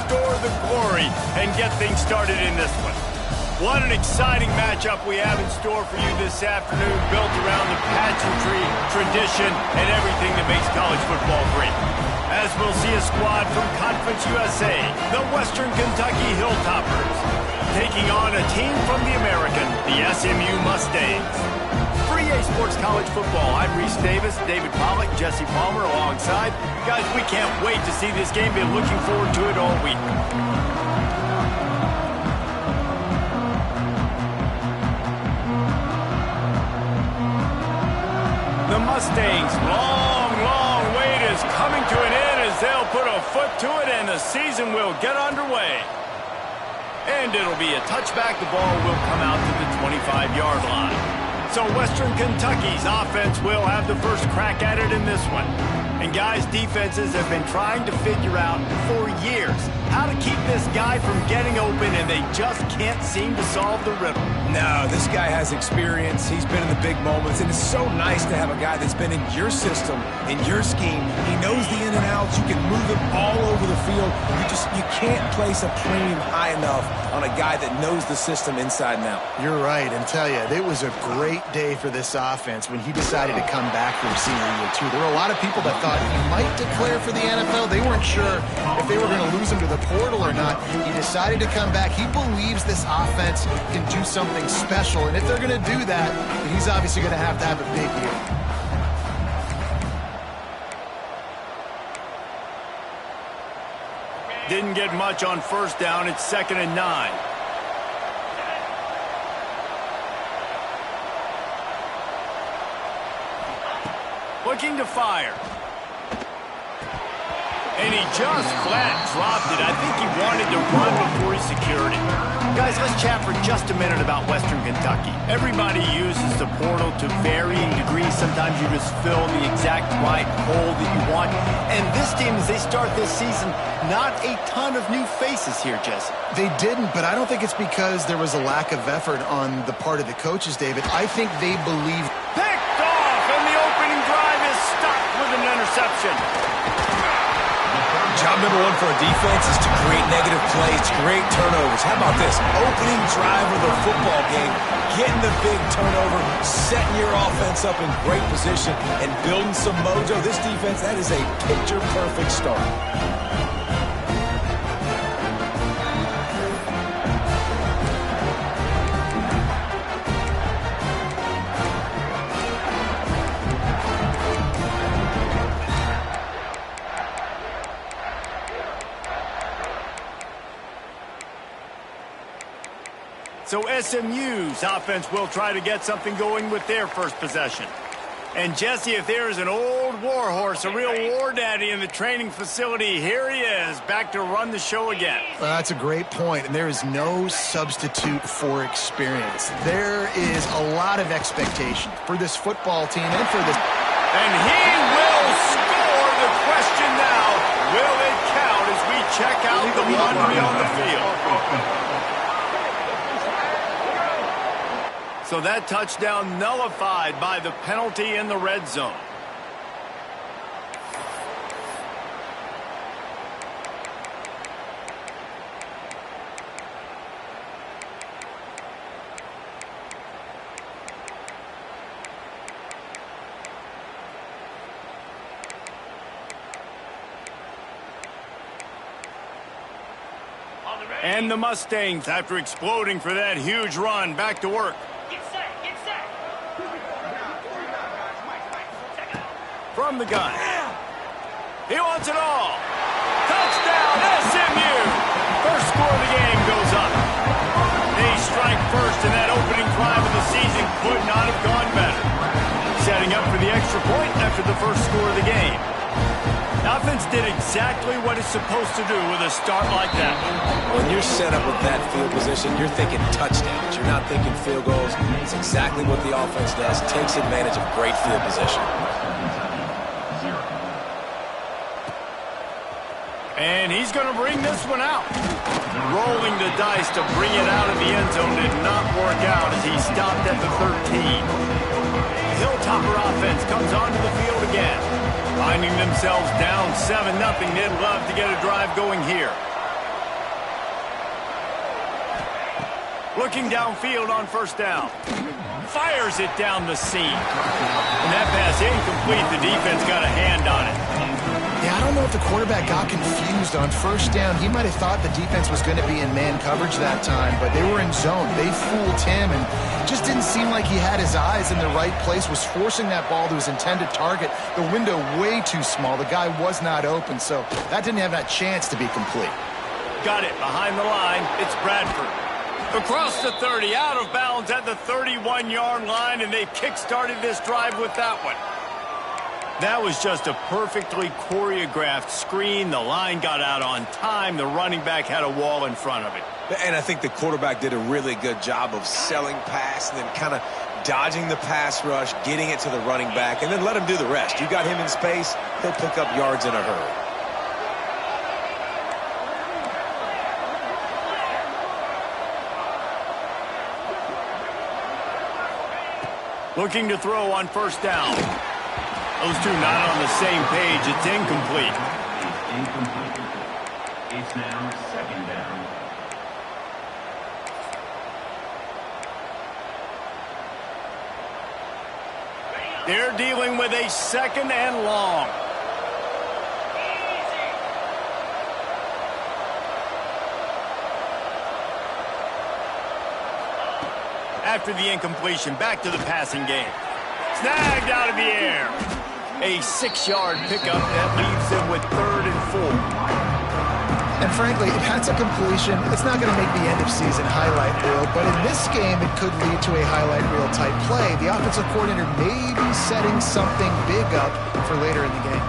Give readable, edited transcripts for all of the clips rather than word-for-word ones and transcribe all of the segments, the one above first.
restore the glory and get things started in this one. What an exciting matchup we have in store for you this afternoon, built around the pageantry, tradition, and everything that makes college football great. As we'll see a squad from Conference USA, the Western Kentucky Hilltoppers, taking on a team from the American, the SMU Mustangs. For EA Sports College Football, I'm Reese Davis, David Pollack, Jesse Palmer alongside. Guys, we can't wait to see this game. Been looking forward to it all week. The Mustangs' long wait is coming to an end as they'll put a foot to it and the season will get underway. And it'll be a touchback. The ball will come out to the 25-yard line. So Western Kentucky's offense will have the first crack at it in this one. And guys, defenses have been trying to figure out for years how to keep this guy from getting open, and they just can't seem to solve the riddle. No, this guy has experience. He's been in the big moments, and it's so nice to have a guy that's been in your system, in your scheme. He knows the in and outs. You can move him all over the field. You can't place a premium high enough on a guy that knows the system inside and out. You're right, and tell you, it was a great day for this offense when he decided to come back from senior year too. There were a lot of people that thought he might declare for the NFL. They weren't sure if they were going to lose him to the portal or not. He decided to come back. He believes this offense can do something special, and if they're going to do that, then he's obviously going to have a big year. Didn't get much on first down. It's 2nd and 9. Looking to fire. And he just flat dropped it. I think he wanted to run before he secured it. Guys, let's chat for just a minute about Western Kentucky. Everybody uses the portal to varying degrees. Sometimes you just fill the exact right hole that you want. And this team, as they start this season, not a ton of new faces here, Jesse. They didn't, but I don't think it's because there was a lack of effort on the part of the coaches, David. I think they believe. Picked off, and the opening drive is stopped with an interception. Job number one for a defense is to create negative plays, create turnovers. How about this? Opening drive of the football game, getting the big turnover, setting your offense up in great position, and building some mojo. This defense, that is a picture-perfect start. So SMU's offense will try to get something going with their first possession. And Jesse, if there is an old war horse, a real war daddy in the training facility, here he is, back to run the show again. Well, that's a great point, and there is no substitute for experience. There is a lot of expectation for this football team and for this. And he will score. The question now, will it count as we check out the laundry on the field? So that touchdown nullified by the penalty in the red zone. And the Mustangs, after exploding for that huge run, back to work. From the gun. He wants it all. Touchdown, SMU. First score of the game goes up. They strike first, and that opening drive of the season could not have gone better. Setting up for the extra point after the first score of the game. The offense did exactly what it's supposed to do with a start like that. When you're set up with that field position, you're thinking touchdowns. You're not thinking field goals. It's exactly what the offense does. Takes advantage of great field position. And he's going to bring this one out. Rolling the dice to bring it out of the end zone did not work out as he stopped at the 13. The Hilltopper offense comes onto the field again. Finding themselves down 7-0, they'd love to get a drive going here. Looking downfield on first down. Fires it down the seam. And that pass incomplete. The defense got a hand on it. Yeah, I don't know if the quarterback got confused on first down. He might have thought the defense was going to be in man coverage that time, but they were in zone. They fooled him, and it just didn't seem like he had his eyes in the right place, was forcing that ball to his intended target. The window way too small. The guy was not open, so that didn't have that chance to be complete. Got it behind the line. It's Bradford. Across the 30, out of bounds at the 31-yard line, and they've kick-started this drive with that one. That was just a perfectly choreographed screen. The line got out on time. The running back had a wall in front of it. And I think the quarterback did a really good job of selling pass and then kind of dodging the pass rush, getting it to the running back, and then let him do the rest. You got him in space, he'll pick up yards in a hurry. Looking to throw on first down. Those two not on the same page. It's incomplete. It's incomplete. It's now second down. They're dealing with a second and long. After the incompletion, back to the passing game. Snagged out of the air. A 6-yard pickup that leaves them with 3rd and 4. And frankly, if that's a completion, it's not going to make the end-of-season highlight reel, but in this game, it could lead to a highlight reel type play. The offensive coordinator may be setting something big up for later in the game.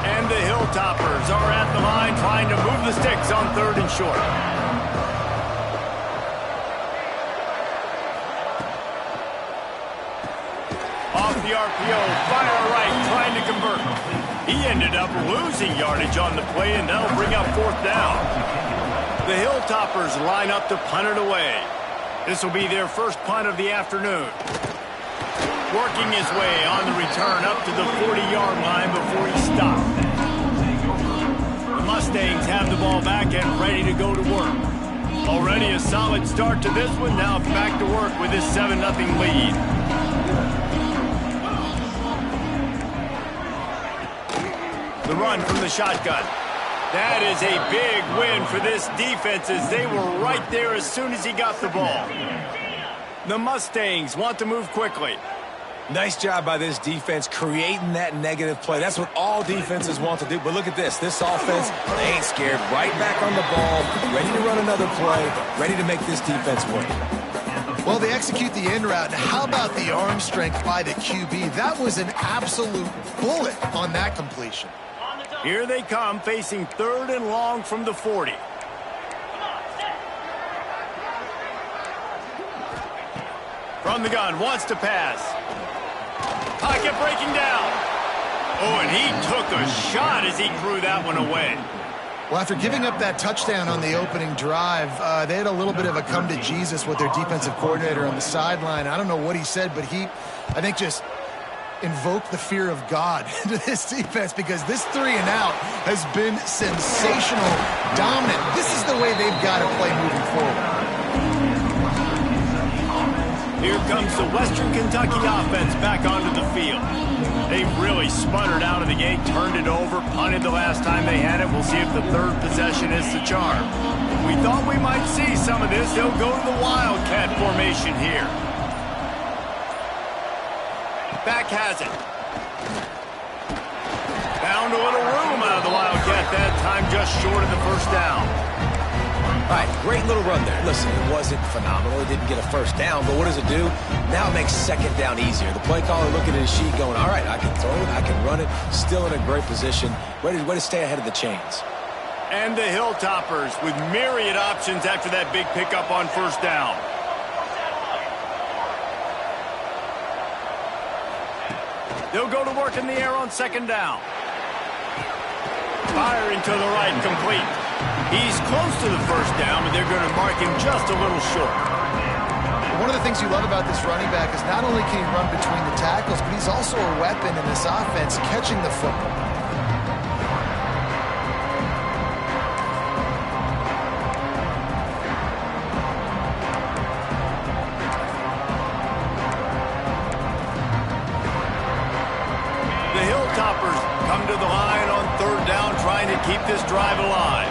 And the Hilltoppers are at the line trying to move the sticks on 3rd and short. Off the RPO, fire right, trying to convert. He ended up losing yardage on the play, and that'll bring up 4th down. The Hilltoppers line up to punt it away. This will be their first punt of the afternoon. Working his way on the return up to the 40-yard line before he stopped. The Mustangs have the ball back and ready to go to work. Already a solid start to this one. Now back to work with this 7-0 lead. The run from the shotgun. That is a big win for this defense as they were right there as soon as he got the ball. The Mustangs want to move quickly. Nice job by this defense creating that negative play. That's what all defenses want to do. But look at this. This offense, they ain't scared. Right back on the ball, ready to run another play, ready to make this defense work. Well, they execute the in route. How about the arm strength by the QB? That was an absolute bullet on that completion. Here they come, facing 3rd and long from the 40. From the gun, wants to pass. Pocket breaking down. Oh, and he took a shot as he threw that one away. Well, after giving up that touchdown on the opening drive, they had a little bit of a come to Jesus with their defensive coordinator on the sideline. I don't know what he said, but he, I think, just invoked the fear of God into this defense because this 3-and-out has been sensational, dominant. This is the way they've got to play moving forward. Here comes the Western Kentucky offense back onto the field. They really sputtered out of the gate, turned it over, punted the last time they had it. We'll see if the 3rd possession is the charm. We thought we might see some of this. They'll go to the Wildcat formation here. Back has it. Found a little room out of the Wildcat that time, just short of the 1st down. All right, great little run there. Listen, it wasn't phenomenal. It didn't get a 1st down, but what does it do? Now it makes 2nd down easier. The play caller looking at his sheet going, all right, I can throw it, I can run it, still in a great position, ready to stay ahead of the chains. And the Hilltoppers with myriad options after that big pickup on 1st down. They'll go to work in the air on 2nd down. Firing to the right, complete. He's close to the 1st down, but they're going to mark him just a little short. One of the things you love about this running back is not only can he run between the tackles, but he's also a weapon in this offense, catching the football. Hilltoppers come to the line on third down, trying to keep this drive alive.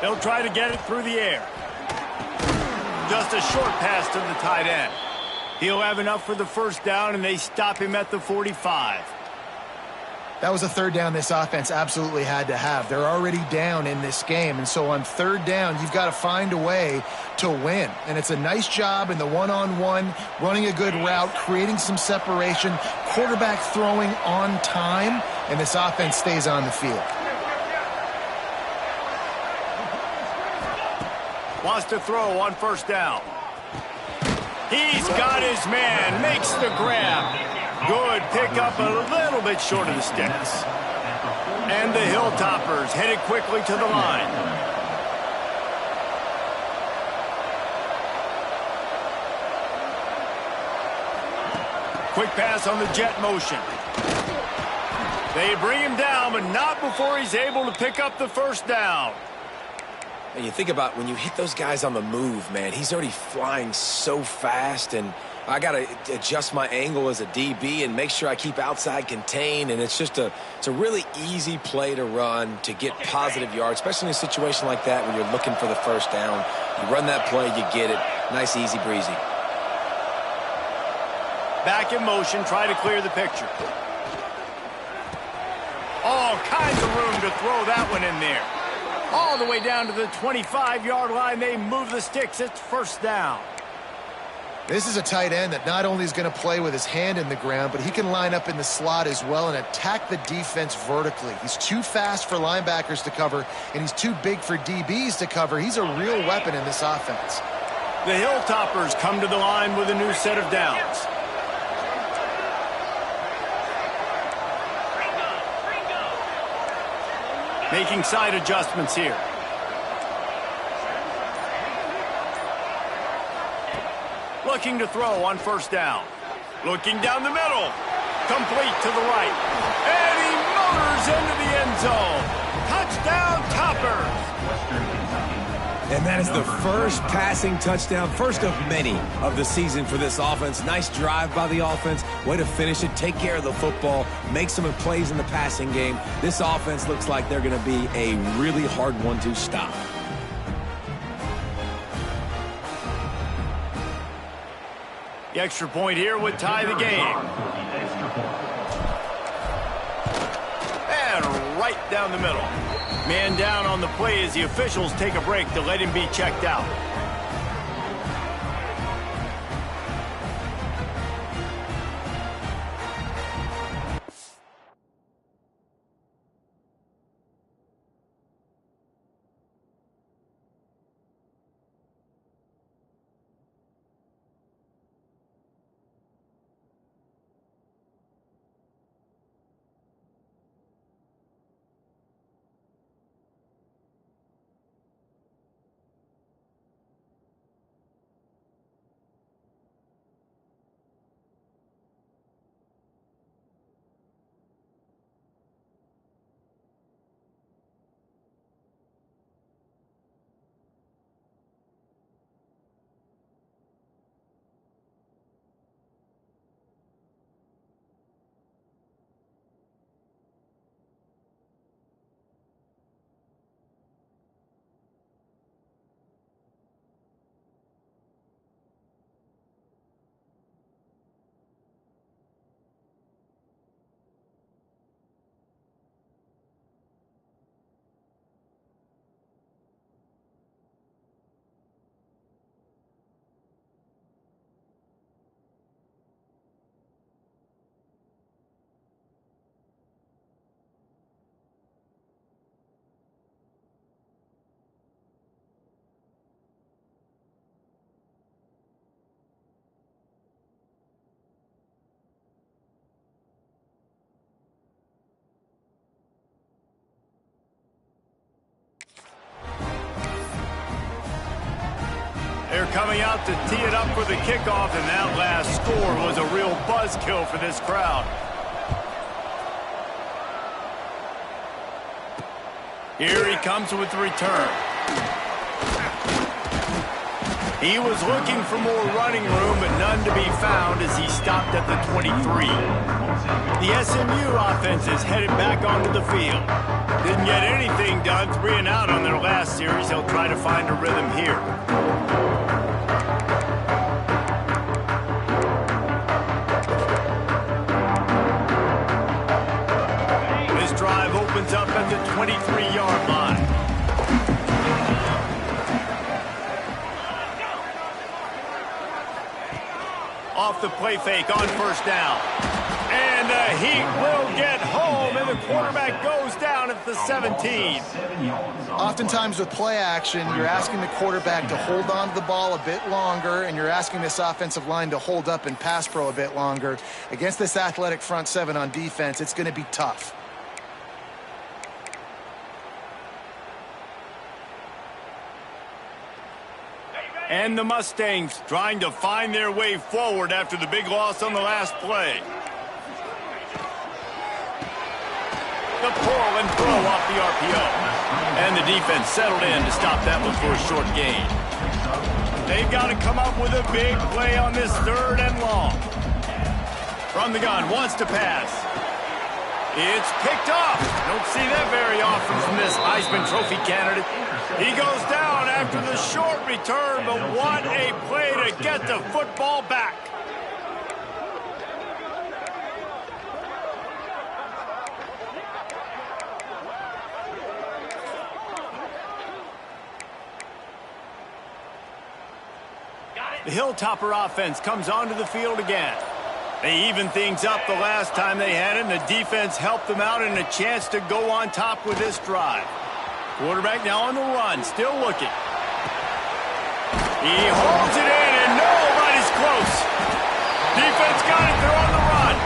They'll try to get it through the air. Just a short pass to the tight end. He'll have enough for the first down, and they stop him at the 45. That was a third down this offense absolutely had to have. They're already down in this game, and so on third down, you've got to find a way to win. And it's a nice job in the one-on-one, running a good route, creating some separation, quarterback throwing on time, and this offense stays on the field. Wants to throw on first down. He's got his man, makes the grab. Good pickup, a little bit short of the sticks. And the Hilltoppers headed quickly to the line. Quick pass on the jet motion. They bring him down, but not before he's able to pick up the first down. And you think about when you hit those guys on the move, man, he's already flying so fast, and I got to adjust my angle as a DB and make sure I keep outside contained, and it's a really easy play to run to get positive yards, especially in a situation like that when you're looking for the first down. You run that play, you get it. Nice, easy, breezy. Back in motion, try to clear the picture. All kinds of room to throw that one in there. All the way down to the 25-yard line, they move the sticks. It's first down. This is a tight end that not only is going to play with his hand in the ground, but he can line up in the slot as well and attack the defense vertically. He's too fast for linebackers to cover, and he's too big for DBs to cover. He's a real weapon in this offense. The Hilltoppers come to the line with a new set of downs. Making side adjustments here. Looking to throw on first down. Looking down the middle. Complete to the right. And he motors into the end zone. Touchdown, Toppers. And that is the first passing touchdown, first of many of the season for this offense. Nice drive by the offense. Way to finish it, take care of the football, make some plays in the passing game. This offense looks like they're going to be a really hard one to stop. The extra point here would tie the game. And right down the middle. Man down on the play as the officials take a break to let him be checked out. They're coming out to tee it up for the kickoff, and that last score was a real buzzkill for this crowd. Here he comes with the return. He was looking for more running room, but none to be found as he stopped at the 23. The SMU offense is headed back onto the field. Didn't get anything done, 3 and out on their last series. They'll try to find a rhythm here. This drive opens up at the 23-yard line. Off the play fake on first down. And the Heat will get home, and the quarterback goes down at the 17. Oftentimes with play action, you're asking the quarterback to hold on to the ball a bit longer, and you're asking this offensive line to hold up and pass pro a bit longer. Against this athletic front seven on defense, it's going to be tough. And the Mustangs trying to find their way forward after the big loss on the last play. The pull and throw off the RPO. And the defense settled in to stop that one for a short gain. They've got to come up with a big play on this 3rd and long. From the gun, wants to pass. It's picked off. Don't see that very often from this Heisman Trophy candidate. He goes down after the short return, but what a play to get the football back. The Hilltopper offense comes onto the field again. They evened things up the last time they had it, and the defense helped them out and a chance to go on top with this drive. Quarterback now on the run, still looking. He holds it in, and nobody's close. Defense got it, they're on the run.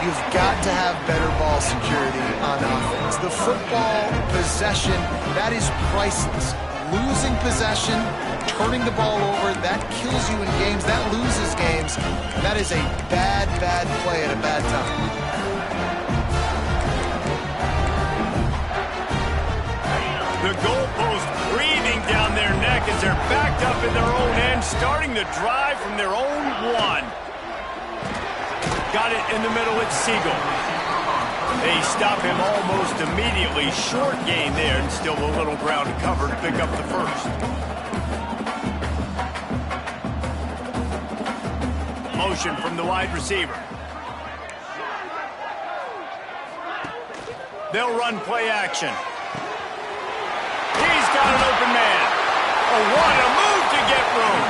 You've got to have better ball security on offense. The football possession, that is priceless. Losing possession, turning the ball over, that kills you in games, that loses games. That is a bad, bad play at a bad time. The goalpost breathing down their neck as they're backed up in their own end, starting the drive from their own 1. Got it in the middle at Siegel. They stop him almost immediately. Short gain there, and still a little ground to cover to pick up the first. Motion from the wide receiver. They'll run play action. He's got an open man. Oh, what a move to get room.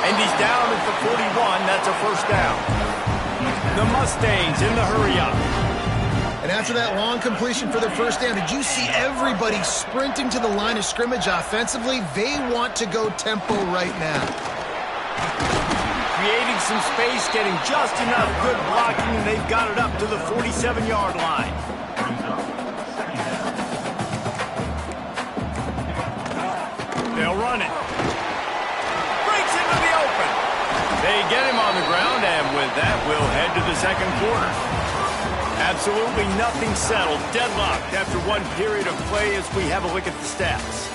And he's down at the 41. That's a first down. The Mustangs in the hurry-up. And after that long completion for their first down, did you see everybody sprinting to the line of scrimmage offensively? They want to go tempo right now. Creating some space, getting just enough good blocking, and they've got it up to the 47-yard line. They'll run it. Breaks into the open. They get him on the ground, and with that, we'll head to the second quarter. Absolutely nothing settled. Deadlocked after one period of play as we have a look at the stats.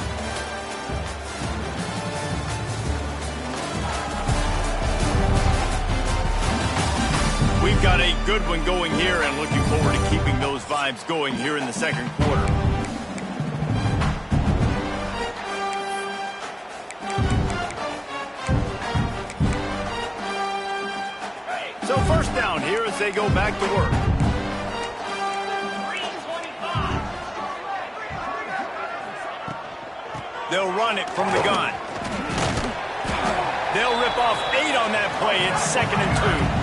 We've got a good one going here and looking forward to keeping those vibes going here in the second quarter. So first down here as they go back to work. They'll run it from the gun. They'll rip off 8 on that play. It's 2nd and 2.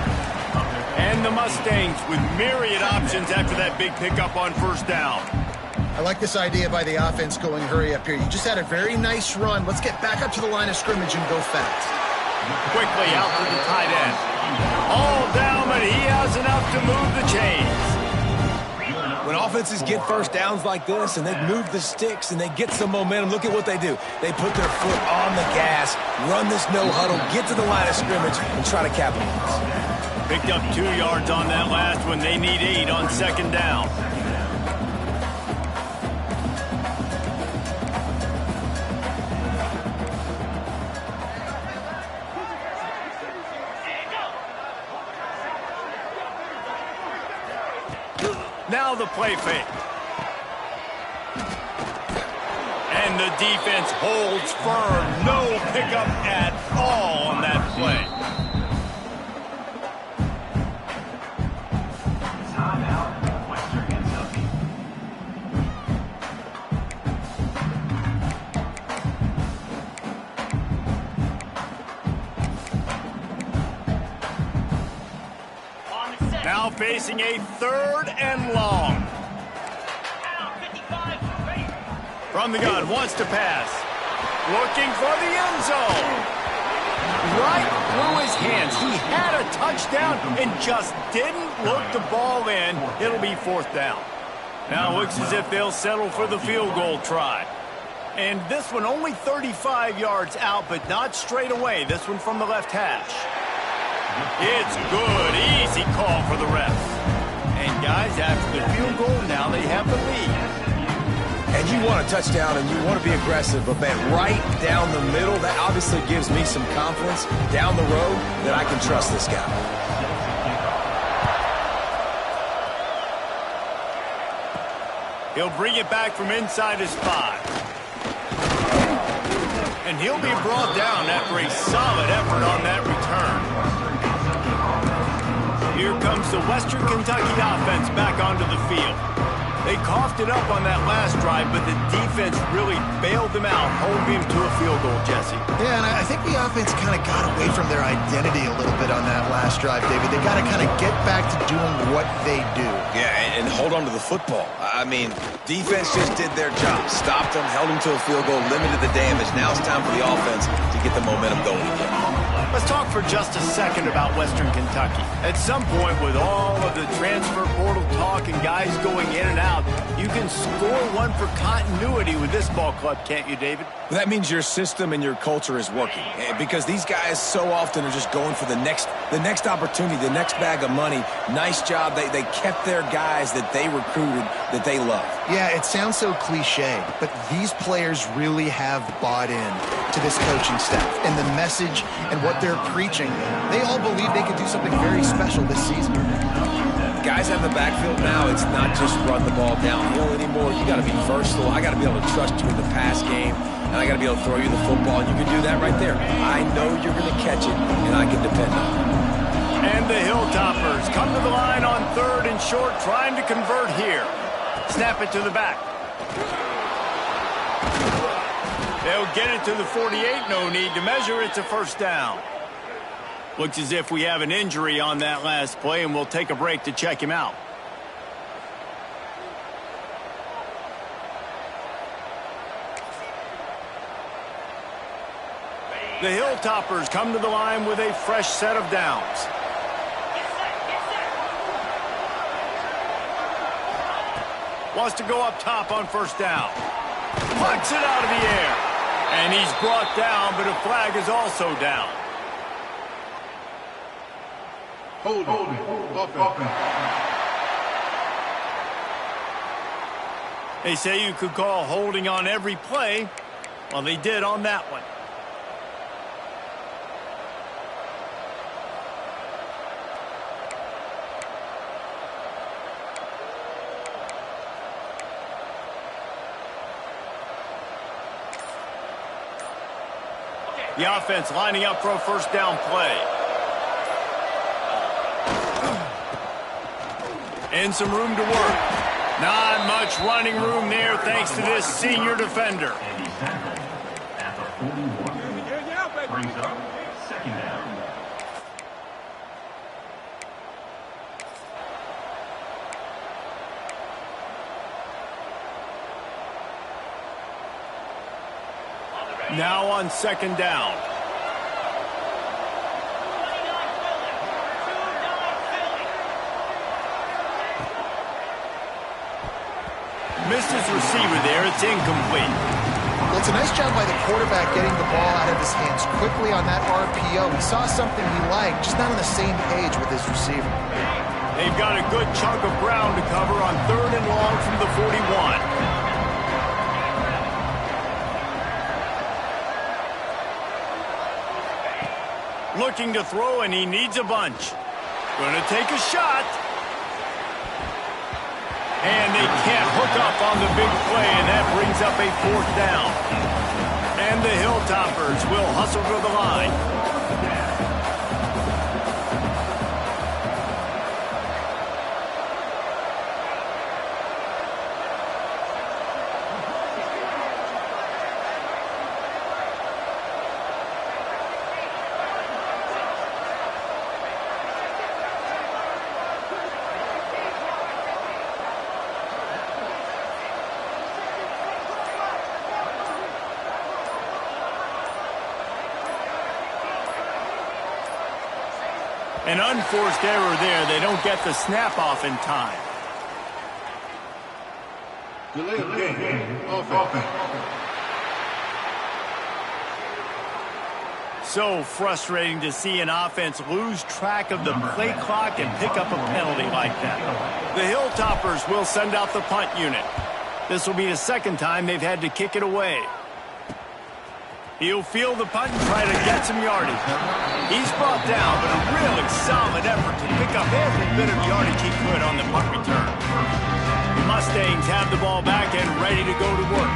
And the Mustangs with myriad options after that big pickup on first down. I like this idea by the offense going hurry up here. You just had a very nice run. Let's get back up to the line of scrimmage and go fast. Quickly out to the tight end. All down, but he has enough to move the chains. When offenses get first downs like this and they move the sticks and they get some momentum, look at what they do. They put their foot on the gas, run this no huddle, get to the line of scrimmage, and try to capitalize. Picked up 2 yards on that last one. They need 8 on second down. Now the play fake. And the defense holds firm. No pickup at all on that play. Timeout, Western Kentucky. Now facing a 3rd and long. From the gun, wants to pass. Looking for the end zone. Right through his hands. He had a touchdown and just didn't look the ball in. It'll be 4th down. Now it looks as if they'll settle for the field goal try. And this one only 35 yards out, but not straight away. This one from the left hash. It's good. Easy call for the refs. And guys, after the field goal, now they have the lead. And you want a touchdown and you want to be aggressive, but man, right down the middle, that obviously gives me some confidence down the road that I can trust this guy. He'll bring it back from inside his 5. And he'll be brought down after a solid effort on that return. Here comes the Western Kentucky offense back onto the field. They coughed it up on that last drive, but the defense really bailed them out, holding him to a field goal, Jesse. Yeah, and I think the offense kind of got away from their identity a little bit on that last drive, David. They got to kind of get back to doing what they do. Yeah, and hold on to the football. I mean, defense just did their job. Stopped them, held them to a field goal, limited the damage. Now it's time for the offense to get the momentum going again. Let's talk for just a second about Western Kentucky. At some point, with all of the transfer portal talk and guys going in and out, you can score one for continuity with this ball club, can't you, David? That means your system and your culture is working, because these guys so often are just going for the next opportunity, the next bag of money. Nice job. They kept their guys that they recruited, that they love. Yeah, it sounds so cliche, but these players really have bought in to this coaching staff and the message and what they're preaching. They all believe they could do something very special this season. Guys have the backfield now. It's not just run the ball downhill anymore. You got to be versatile. I got to be able to trust you in the pass game, and I got to be able to throw you the football, and you can do that right there. I know you're going to catch it, and I can depend on it. And the Hilltoppers come to the line on 3rd and short, trying to convert here. Snap it to the back. They'll get it to the 48. No need to measure. It's a 1st down. Looks as if we have an injury on that last play, and we'll take a break to check him out. The Hilltoppers come to the line with a fresh set of downs. Wants to go up top on 1st down. Puts it out of the air. And he's brought down, but a flag is also down. They say you could call holding on every play. Well, they did on that one. The offense lining up for a 1st down play. And some room to work. Not much running room there thanks to this senior defender. And he's tackled at the 41. Brings up 2nd down. Now on 2nd down. Missed his receiver there. It's incomplete. Well, it's a nice job by the quarterback getting the ball out of his hands quickly on that RPO. He saw something he liked, just not on the same page with his receiver. They've got a good chunk of ground to cover on 3rd and long from the 41. Looking to throw, and he needs a bunch. Gonna take a shot. And they can't hook up on the big play, and that brings up a 4th down. And the Hilltoppers will hustle to the line. An unforced error there. They don't get the snap off in time. Delay of game. Offense. So frustrating to see an offense lose track of the play clock and pick up a penalty like that. The Hilltoppers will send out the punt unit. This will be the 2nd time they've had to kick it away. He'll field the punt and try to get some yardage. He's brought down, but a really solid effort to pick up every bit of yardage he could on the punt return. The Mustangs have the ball back and ready to go to work.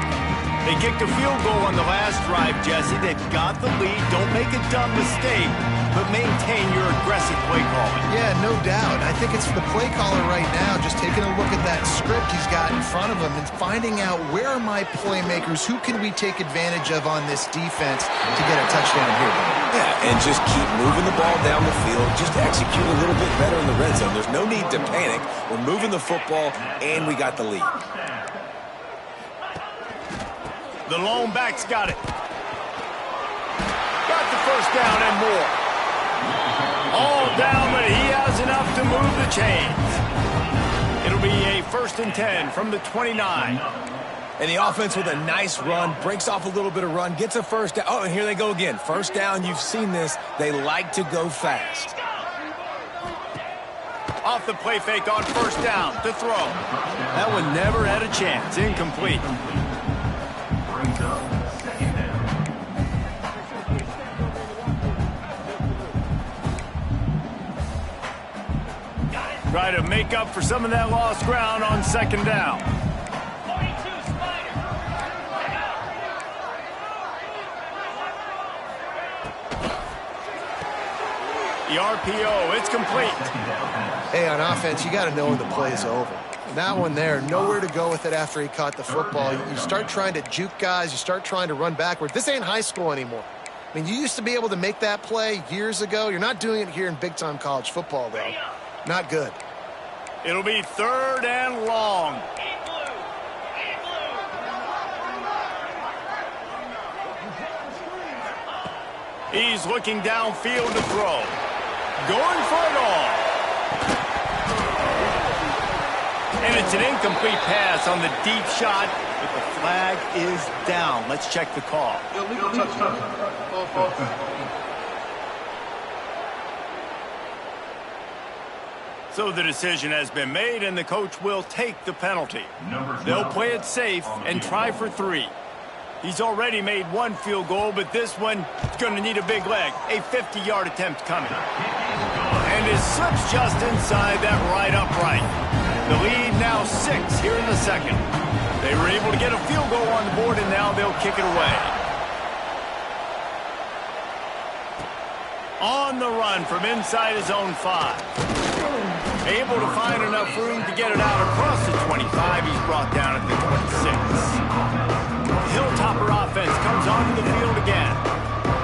They kicked a field goal on the last drive, Jesse. They've got the lead. Don't make a dumb mistake, but maintain your aggressive play calling. Yeah, no doubt. I think it's the play caller right now just taking a look at that script he's got in front of him and finding out where are my playmakers, who can we take advantage of on this defense to get a touchdown here. Yeah, and just keep moving the ball down the field. Just execute a little bit better in the red zone. There's no need to panic. We're moving the football, and we got the lead. The lone back's got it. Got the 1st down and more. All down, but he has enough to move the chains. It'll be a 1st and 10 from the 29. And the offense with a nice run, breaks off a little bit of run, gets a 1st down. Oh, and here they go again. 1st down, you've seen this. They like to go fast. Off the play fake on 1st down to throw. That one never had a chance. Incomplete. Try to make up for some of that lost ground on 2nd down. The RPO, it's complete. Hey, on offense, you got to know when the play is over. And that one there, nowhere to go with it after he caught the football. You start trying to juke guys. You start trying to run backward. This ain't high school anymore. I mean, you used to be able to make that play years ago. You're not doing it here in big-time college football, though. Not good. It'll be 3rd and long. He's looking downfield to throw. Going for it all. And it's an incomplete pass on the deep shot, but the flag is down. Let's check the call. Illegal touchdown. Offense. So the decision has been made, and the coach will take the penalty. They'll play it safe and try for 3. He's already made 1 field goal, but this one is going to need a big leg. A 50-yard attempt coming. And it slips just inside that right upright. The lead now 6 here in the 2nd. They were able to get a field goal on the board, and now they'll kick it away. On the run from inside his own 5. Able to find enough room to get it out across the 25. He's brought down at the 26. Hilltopper offense comes onto the field again.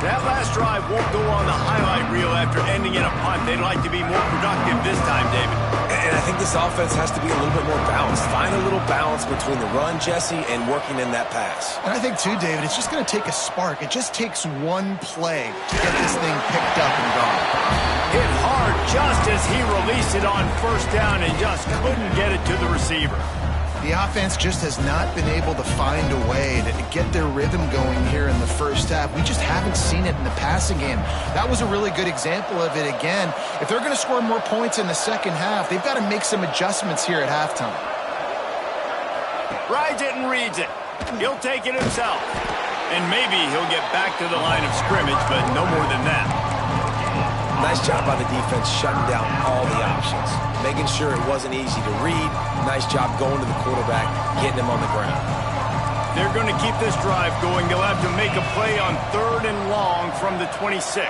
That last drive won't go on the highlight reel after ending in a punt. They'd like to be more productive this time, David. And I think this offense has to be a little bit more balanced. Find a little balance between the run, Jesse, and working in that pass. And I think, too, David, it's just going to take a spark. It just takes one play to get this thing picked up and gone. Hit hard just as he released it on 1st down and just couldn't get it to the receiver. The offense just has not been able to find a way to get their rhythm going here in the 1st half. We just haven't seen it in the passing game. That was a really good example of it again. If they're going to score more points in the 2nd half, they've got to make some adjustments here at halftime. Rides it and reads it. He'll take it himself. And maybe he'll get back to the line of scrimmage, but no more than that. Nice job by the defense shutting down all the options, making sure it wasn't easy to read. Nice job going to the quarterback, getting him on the ground. They're going to keep this drive going. They'll have to make a play on 3rd and long from the 26.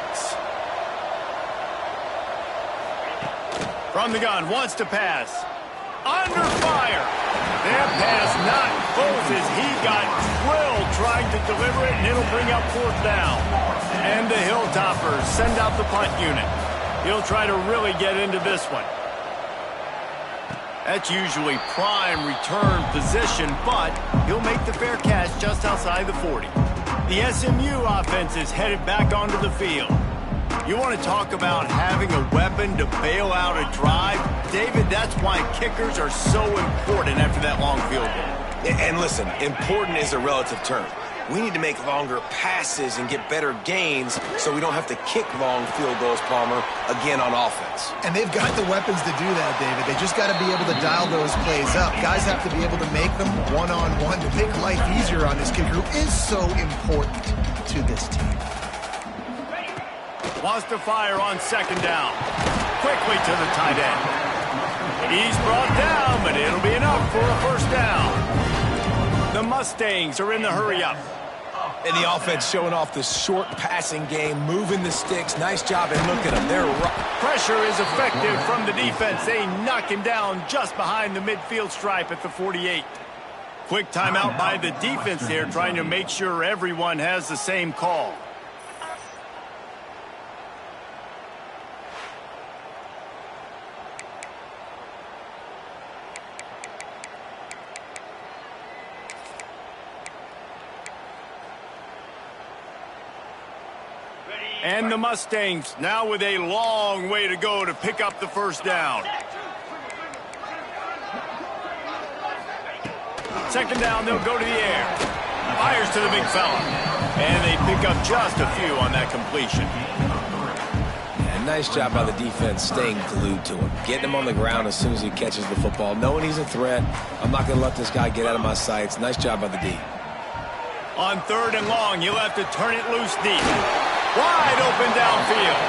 From the gun, wants to pass. Under fire. That pass not close as he got drilled trying to deliver it, and it'll bring up 4th down. And the Hilltoppers send out the punt unit. He'll try to really get into this one. That's usually prime return position, but he'll make the fair catch just outside the 40. The SMU offense is headed back onto the field. You want to talk about having a weapon to bail out a drive? David, that's why kickers are so important after that long field goal. And listen, important is a relative term. We need to make longer passes and get better gains so we don't have to kick long field goals, Palmer, again on offense. And they've got the weapons to do that, David. They just got to be able to dial those plays up. Guys have to be able to make them one-on-one to make life easier on this kicker, who is so important to this team. Wants to fire on 2nd down. Quickly to the tight end. He's brought down, but it'll be enough for a 1st down. The Mustangs are in the hurry-up. And the offense showing off the short passing game, moving the sticks. Nice job, and look at them. They're pressure is effective from the defense. They knock him down just behind the midfield stripe at the 48. Quick timeout by the defense there, trying to make sure everyone has the same call. And the Mustangs now with a long way to go to pick up the 1st down. 2nd down, they'll go to the air. Fires to the big fella. And they pick up just a few on that completion. And nice job by the defense staying glued to him. Getting him on the ground as soon as he catches the football. Knowing he's a threat. I'm not going to let this guy get out of my sights. Nice job by the D. On 3rd and long, you'll have to turn it loose deep. Wide open downfield.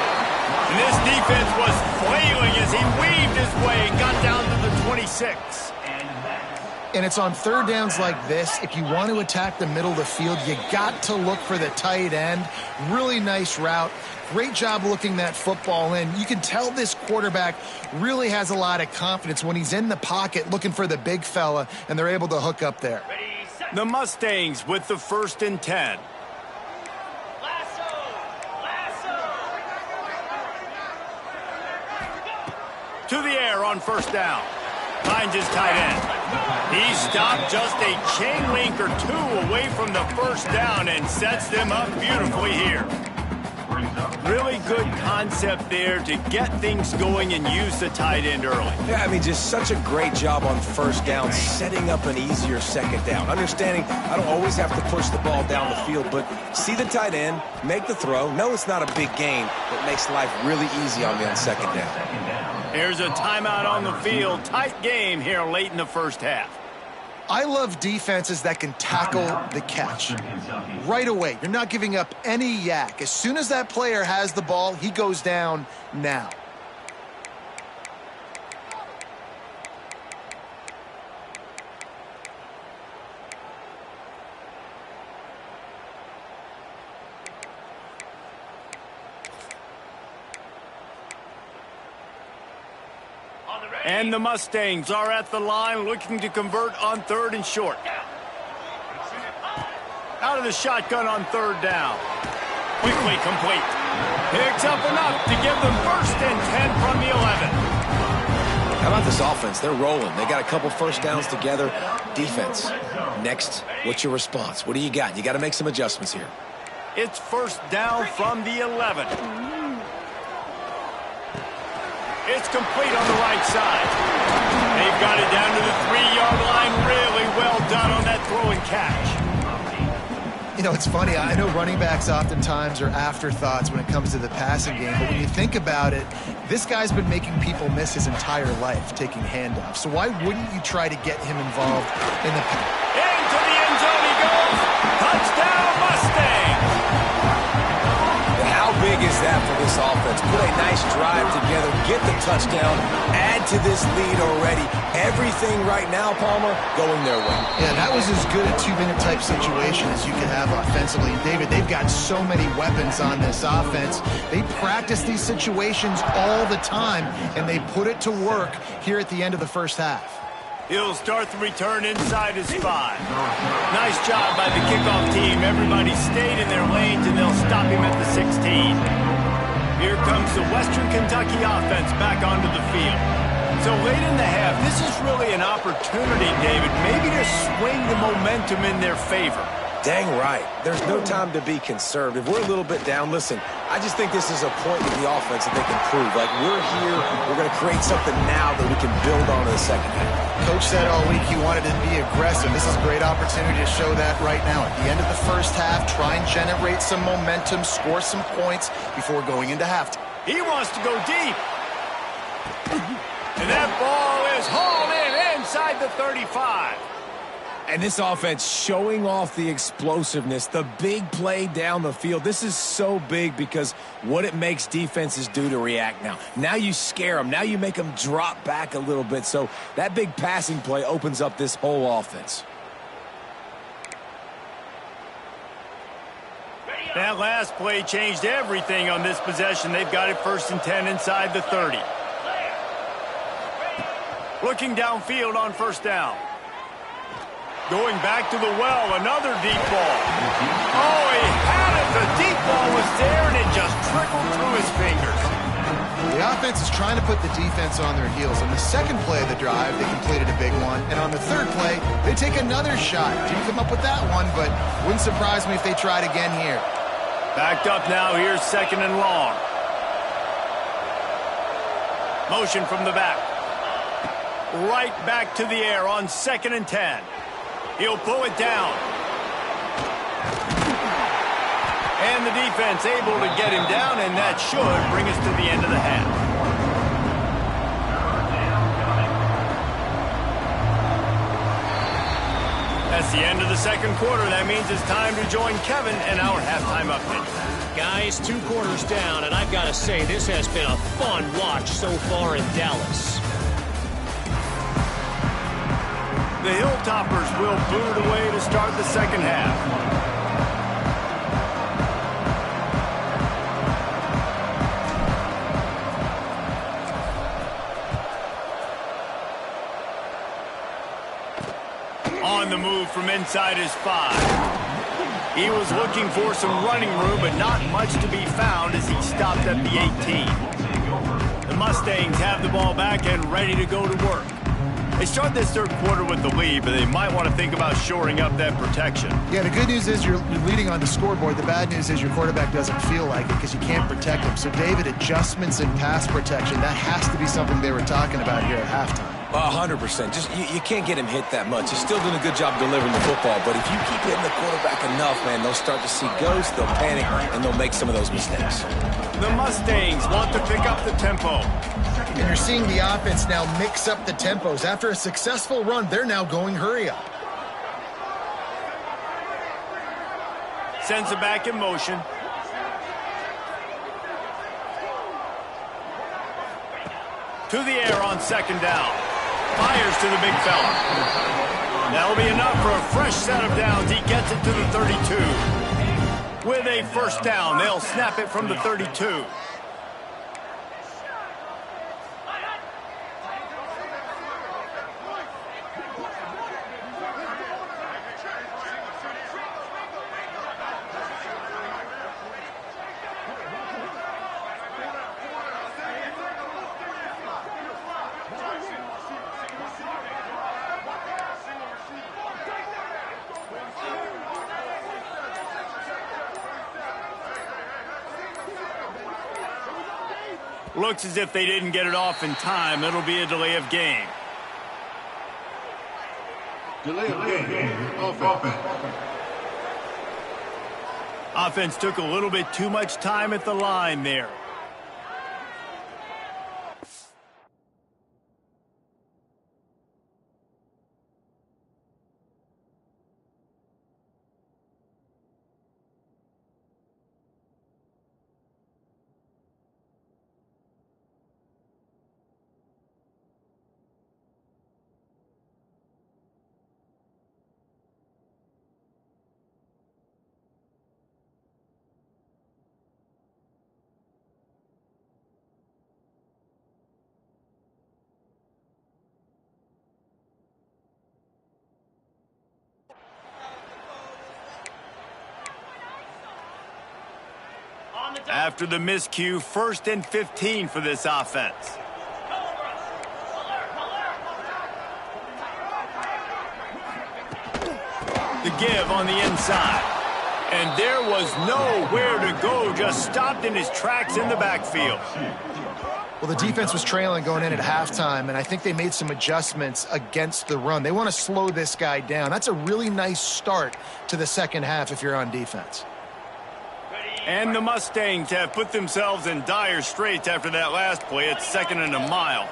And this defense was flailing as he weaved his way and got down to the 26. And it's on 3rd downs like this. If you want to attack the middle of the field, you got to look for the tight end. Really nice route. Great job looking that football in. You can tell this quarterback really has a lot of confidence when he's in the pocket looking for the big fella, and they're able to hook up there. The Mustangs with the 1st and 10. To the air on 1st down. Finds his tight end. He stopped just a chain link or 2 away from the 1st down and sets them up beautifully here. Really good concept there to get things going and use the tight end early. Yeah, I mean, just such a great job on 1st down, setting up an easier 2nd down. Understanding I don't always have to push the ball down the field, but see the tight end, make the throw. No, it's not a big gain, but makes life really easy on me on 2nd down. Here's a timeout on the field. Tight game here late in the 1st half. I love defenses that can tackle the catch right away. You're not giving up any yak. As soon as that player has the ball, he goes down now. And the Mustangs are at the line looking to convert on 3rd and short. Out of the shotgun on 3rd down. Quickly complete. Picks up enough to give them 1st and 10 from the 11. How about this offense? They're rolling. They got a couple 1st downs together. Defense. Next, what's your response? What do you got? You got to make some adjustments here. It's 1st down from the 11. It's complete on the right side. They've got it down to the 3-yard line. Really well done on that throw and catch. You know, it's funny. I know running backs oftentimes are afterthoughts when it comes to the passing game, but when you think about it, this guy's been making people miss his entire life taking handoffs. So why wouldn't you try to get him involved in the pass? Into the end zone he goes. Touchdown, Mustangs. How big big is that for this offense? Put a nice drive together, get the touchdown, add to this lead already. Everything right now, Palmer, going their way. Yeah, that was as good a two-minute type situation as you could have offensively. David, they've got so many weapons on this offense. They practice these situations all the time, and they put it to work here at the end of the first half. He'll start the return inside his 5. Nice job by the kickoff team. Everybody stayed in their lanes, and they'll stop him at the 16. Here comes the Western Kentucky offense back onto the field. So late in the half, this is really an opportunity, David, maybe to swing the momentum in their favor. Dang right. There's no time to be conservative. We're a little bit down. Listen, I just think this is a point in the offense that they can prove. Like, we're here, we're going to create something now that we can build on in the second half. Coach said all week he wanted to be aggressive. This is a great opportunity to show that right now. At the end of the first half, try and generate some momentum, score some points before going into halftime. He wants to go deep. And that ball is hauled in inside the 35. And this offense showing off the explosiveness, the big play down the field. This is so big because what it makes defenses do to react now. Now you scare them. Now you make them drop back a little bit. So that big passing play opens up this whole offense. That last play changed everything on this possession. They've got it 1st and 10 inside the 30. Looking downfield on 1st down. Going back to the well, another deep ball. Oh, he had it. The deep ball was there, and it just trickled through his fingers. The offense is trying to put the defense on their heels. On the second play of the drive, they completed a big one. And on the third play, they take another shot. Didn't come up with that one, but wouldn't surprise me if they tried again here. Backed up now. Here's 2nd and long. Motion from the back. Right back to the air on 2nd and 10. He'll pull it down. And the defense able to get him down, and that should bring us to the end of the half. That's the end of the second quarter. That means it's time to join Kevin and our halftime update. Guys, 2 quarters down, and I've got to say, this has been a fun watch so far in Dallas. The Hilltoppers will boot away to start the second half. On the move from inside his 5. He was looking for some running room, but not much to be found as he stopped at the 18. The Mustangs have the ball back and ready to go to work. They start this third quarter with the lead, but they might want to think about shoring up that protection. Yeah, the good news is you're leading on the scoreboard. The bad news is your quarterback doesn't feel like it because you can't protect him. So, David, adjustments in pass protection, that has to be something they were talking about here at halftime. 100%. Just you can't get him hit that much. He's still doing a good job delivering the football, but if you keep hitting the quarterback enough, man, they'll start to see ghosts, they'll panic, and they'll make some of those mistakes. The Mustangs want to pick up the tempo. And you're seeing the offense now mix up the tempos. After a successful run, they're now going hurry up. Sends it back in motion. To the air on 2nd down. Fires to the big fella. That'll be enough for a fresh set of downs. He gets it to the 32. With a 1st down, they'll snap it from the 32. Looks as if they didn't get it off in time. It'll be a delay of game. Delay of game. Offense. Offense took a little bit too much time at the line there. After the miscue, 1st and 15 for this offense. The give on the inside. And there was nowhere to go, just stopped in his tracks in the backfield. Well, the defense was trailing going in at halftime, and I think they made some adjustments against the run. They want to slow this guy down. That's a really nice start to the second half if you're on defense. And the Mustangs have put themselves in dire straits after that last play. It's 2nd and a mile.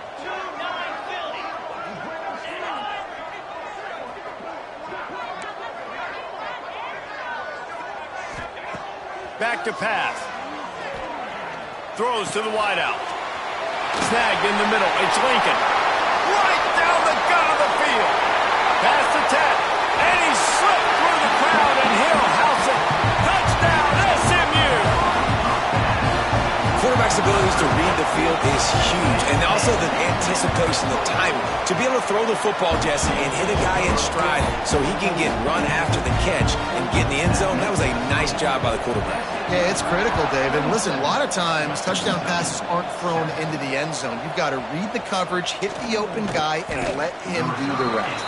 Back to pass. Throws to the wideout. Snagged in the middle. It's Lincoln. Right down the gut of the field. Past the 10. And he slipped through the crowd, and he'll house it. Touchdown, SMU! Quarterback's abilities to read the field is huge, and also the anticipation, the timing. To be able to throw the football, Jesse, and hit a guy in stride so he can get run after the catch and get in the end zone, that was a nice job by the quarterback. Yeah, it's critical, David. Listen, a lot of times touchdown passes aren't thrown into the end zone. You've got to read the coverage, hit the open guy, and let him do the rest.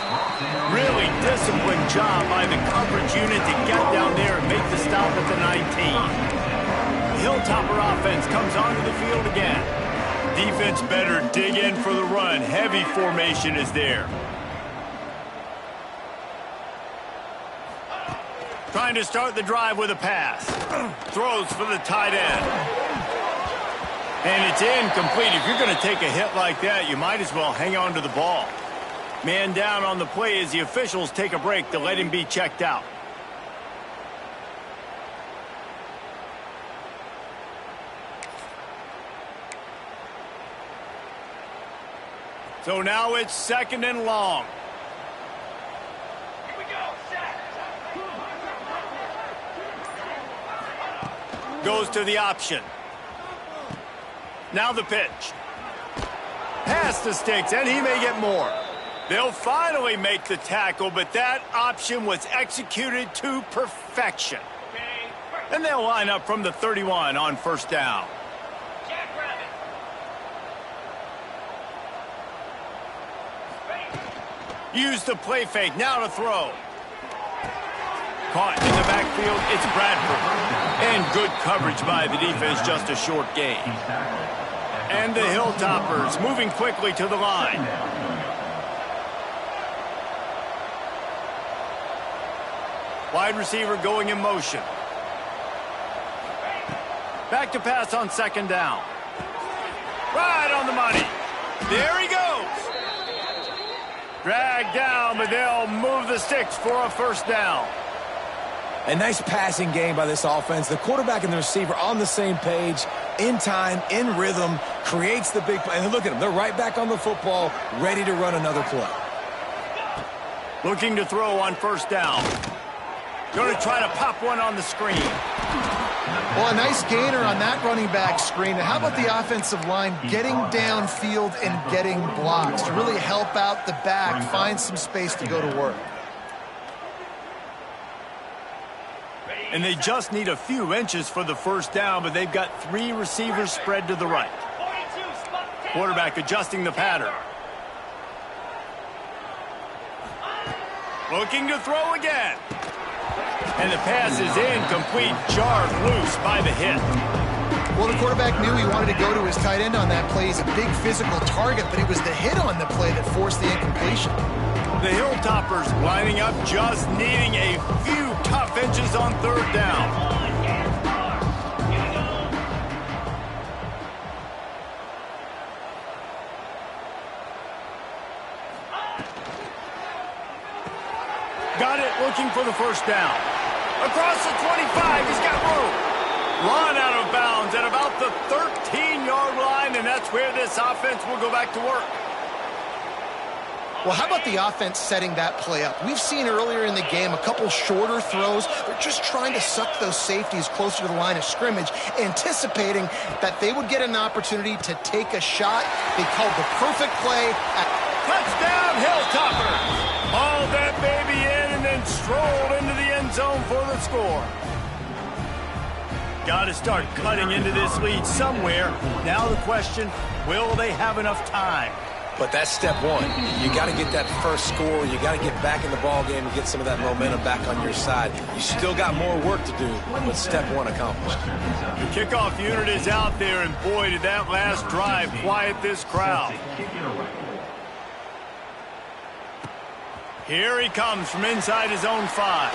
Really disciplined job by the coverage unit to get down there and make the stop at the 19. Hilltopper offense comes onto the field again. Defense better dig in for the run. Heavy formation is there. Trying to start the drive with a pass. Throws for the tight end. And it's incomplete. If you're going to take a hit like that, you might as well hang on to the ball. Man down on the play as the officials take a break to let him be checked out. So now it's 2nd and long. Here we go, set. Goes to the option. Now the pitch. Pass the sticks, and he may get more. They'll finally make the tackle, but that option was executed to perfection. And they'll line up from the 31 on 1st down. Use the play fake, now to throw. Caught in the backfield, it's Bradford. And good coverage by the defense, just a short gain. And the Hilltoppers moving quickly to the line. Wide receiver going in motion. Back to pass on 2nd down. Right on the money. There he goes. Dragged down, but they'll move the sticks for a 1st down. A nice passing game by this offense. The quarterback and the receiver on the same page, in time, in rhythm, creates the big play. And look at them. They're right back on the football, ready to run another play. Looking to throw on 1st down. Going to try to pop one on the screen. Well, a nice gainer on that running back screen. And how about the offensive line getting downfield and getting blocks to really help out the back, find some space to go to work? And they just need a few inches for the 1st down, but they've got 3 receivers spread to the right. Quarterback adjusting the pattern. Looking to throw again. And the pass is incomplete, jarred loose by the hit. Well, the quarterback knew he wanted to go to his tight end on that play. He's a big physical target, but it was the hit on the play that forced the incompletion. The Hilltoppers lining up, just needing a few tough inches on 3rd down. Got it, looking for the 1st down. Across the 25, he's got room. Run out of bounds at about the 13-yard line, and that's where this offense will go back to work. Well, how about the offense setting that play up? We've seen earlier in the game a couple shorter throws. They're just trying to suck those safeties closer to the line of scrimmage, anticipating that they would get an opportunity to take a shot. They called the perfect play. Touchdown, Hilltoppers! Hauled that baby in and then strolled into the end zone for the score. got to start cutting into this lead somewhere. Now the question, will they have enough time? But that's step one. You got to get that first score. You got to get back in the ball game and get some of that momentum back on your side. You still got more work to do, but step one accomplished. The kickoff unit is out there, and boy, did that last drive quiet this crowd. Here he comes from inside his own 5.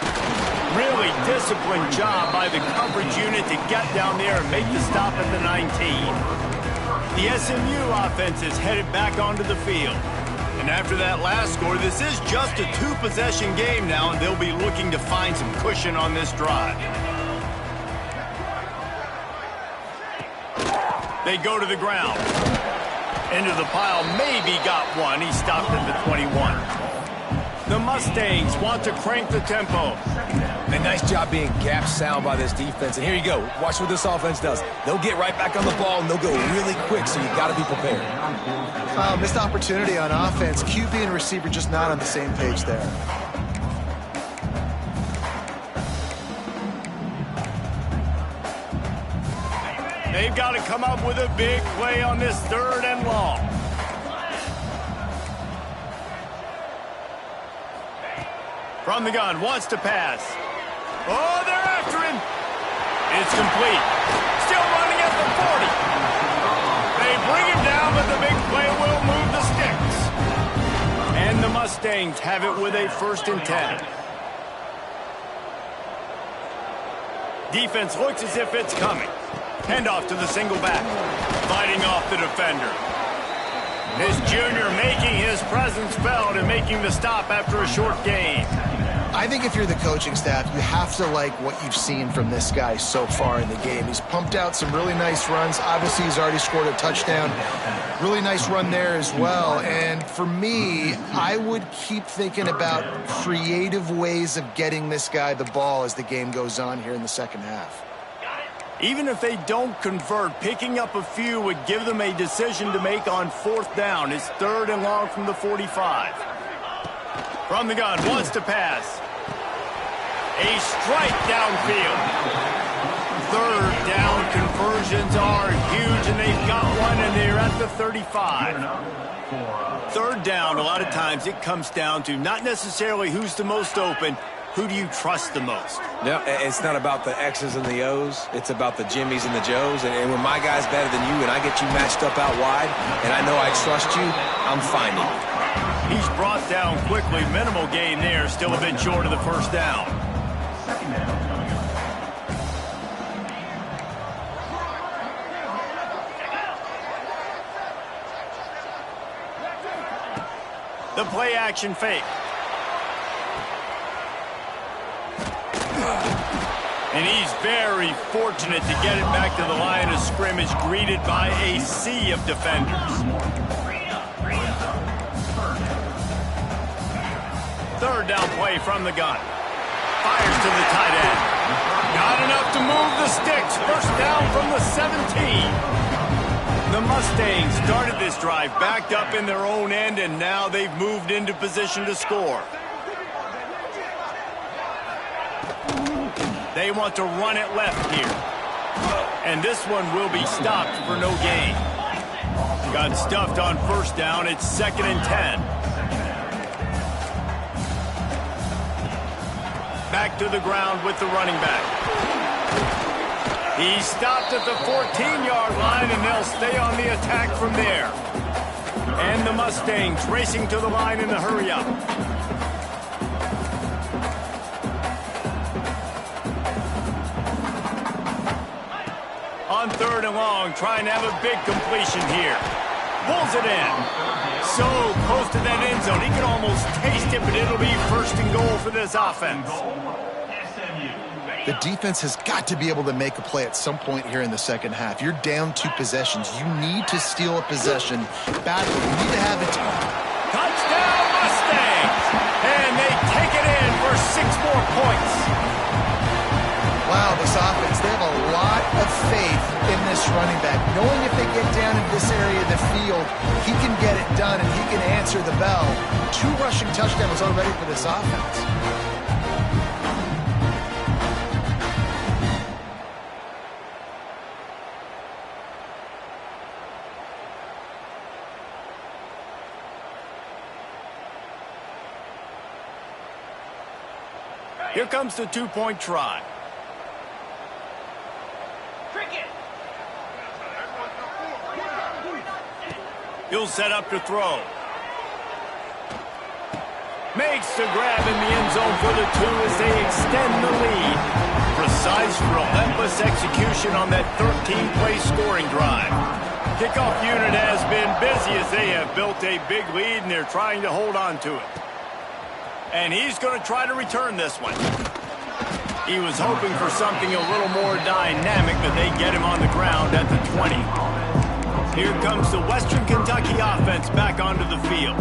Really disciplined job by the coverage unit to get down there and make the stop at the 19. The SMU offense is headed back onto the field. And after that last score, this is just a 2-possession game now, and they'll be looking to find some cushion on this drive. They go to the ground. Into the pile, maybe got one. He stopped at the 21. The Mustangs want to crank the tempo. A nice job being gap sound by this defense. And here you go. Watch what this offense does. They'll get right back on the ball, and they'll go really quick, so you got to be prepared. Missed opportunity on offense. QB and receiver just not on the same page there. They've got to come up with a big play on this 3rd and long. From the gun, wants to pass. Oh, they're after him. It's complete. Still running at the 40. They bring him down, but the big play will move the sticks. And the Mustangs have it with a 1st and 10. Defense looks as if it's coming. Handoff to the single back. Fighting off the defender. This junior making his presence felt and making the stop after a short gain. I think if you're the coaching staff, you have to like what you've seen from this guy so far in the game. He's pumped out some really nice runs. Obviously, he's already scored a touchdown. Really nice run there as well. And for me, I would keep thinking about creative ways of getting this guy the ball as the game goes on here in the second half. Even if they don't convert, picking up a few would give them a decision to make on 4th down. It's 3rd and long from the 45. From the gun, wants to pass. A strike downfield. 3rd down conversions are huge, and they've got one, and they're at the 35. 3rd down, a lot of times it comes down to not necessarily who's the most open, who do you trust the most? No, it's not about the X's and the O's. It's about the Jimmies and the Joes. And when my guy's better than you and I get you matched up out wide, and I know I trust you, I'm finding you. He's brought down quickly. Minimal gain there. Still a bit short of the 1st down. 2nd down coming up. The play action fake. And he's very fortunate to get it back to the line of scrimmage, greeted by a sea of defenders. 3rd down play from the gun. Fires to the tight end. Not enough to move the sticks. 1st down from the 17. The Mustangs started this drive backed up in their own end, and now they've moved into position to score. They want to run it left here. And this one will be stopped for no gain. Got stuffed on 1st down. It's 2nd and 10. Back to the ground with the running back. He stopped at the 14-yard line, and they'll stay on the attack from there. And the Mustangs racing to the line in the hurry-up. On 3rd and long, trying to have a big completion here. Pulls it in. So close to that end zone, he can almost taste it, but it'll be 1st and goal for this offense. The defense has got to be able to make a play at some point here in the second half. You're down 2 possessions. You need to steal a possession badly. You need to have it. Touchdown, Mustangs! And they take it in for 6 more points. Wow, this offense, they have a lot of faith in this running back. Knowing if they get down in this area of the field, he can get it done and he can answer the bell. 2 rushing touchdowns already for this offense. Here comes the two-point try. He'll set up to throw. Makes the grab in the end zone for the 2 as they extend the lead. Precise, relentless execution on that 13-play scoring drive. Kickoff unit has been busy as they have built a big lead and they're trying to hold on to it. And he's going to try to return this one. He was hoping for something a little more dynamic, but they get him on the ground at the 20. Here comes the Western Kentucky offense back onto the field.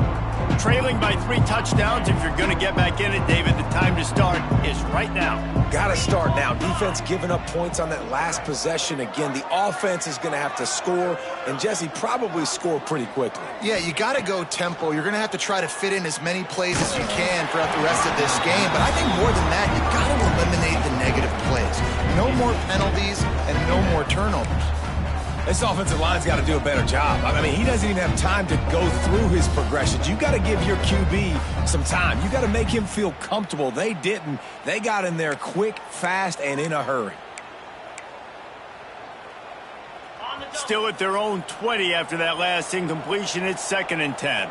Trailing by 3 touchdowns. If you're going to get back in it, David, the time to start is right now. Got to start now. Defense giving up points on that last possession. Again, the offense is going to have to score, and Jesse probably score pretty quickly. Yeah, you got to go tempo. You're going to have to try to fit in as many plays as you can throughout the rest of this game. But I think more than that, you got to eliminate the negative plays. No more penalties and no more turnovers. This offensive line's got to do a better job. I mean, he doesn't even have time to go through his progressions. You got to give your QB some time. You got to make him feel comfortable. They didn't. They got in there quick, fast, and in a hurry. Still at their own 20 after that last incompletion. It's 2nd and 10.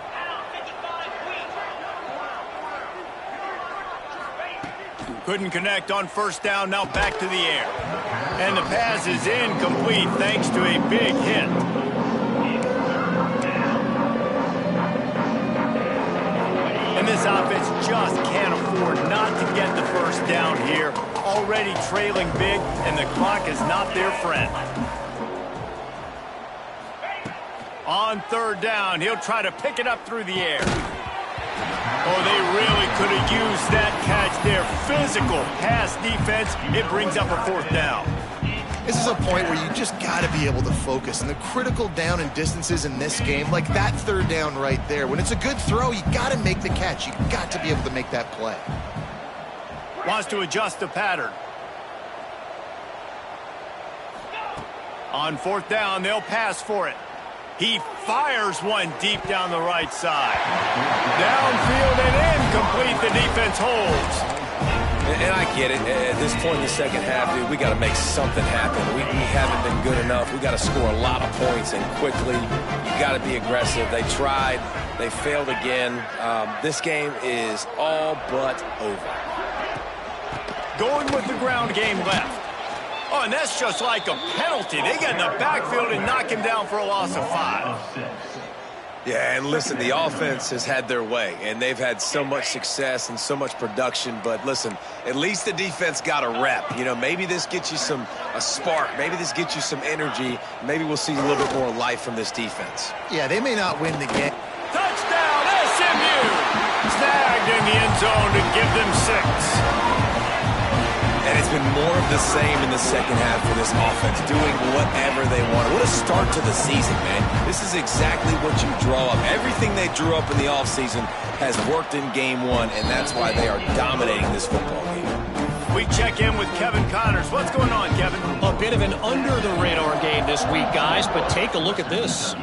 Couldn't connect on first down, now back to the air. And the pass is incomplete thanks to a big hit. And this offense just can't afford not to get the first down here. Already trailing big, and the clock is not their friend. On 3rd down, he'll try to pick it up through the air. Oh, they really could have used that catch there. Physical pass defense. It brings up a 4th down. This is a point where you just got to be able to focus. And the critical down and distances in this game, like that 3rd down right there, when it's a good throw, you got to make the catch. You got to be able to make that play. Wants to adjust the pattern. On 4th down, they'll pass for it. He fires one deep down the right side. Downfield and incomplete. The defense holds. And I get it. At this point in the second half, dude, we got to make something happen. We haven't been good enough. We got to score a lot of points and quickly. You got to be aggressive. They tried. They failed again. This game is all but over. Going with the ground game left. Oh, and that's just like a penalty. They get in the backfield and knock him down for a loss of 5. Yeah, and listen, the offense has had their way, and they've had so much success and so much production. But listen, at least the defense got a rep. You know, maybe this gets you a spark. Maybe this gets you some energy. Maybe we'll see a little bit more life from this defense. Yeah, they may not win the game. Touchdown, SMU! Snagged in the end zone to give them 6. And it's been more of the same in the second half for this offense, doing whatever they want. What a start to the season, man. This is exactly what you draw up. Everything they drew up in the offseason has worked in game 1, and that's why they are dominating this football game. We check in with Kevin Connors. What's going on, Kevin? A bit of an under-the-radar game this week, guys, but take a look at this.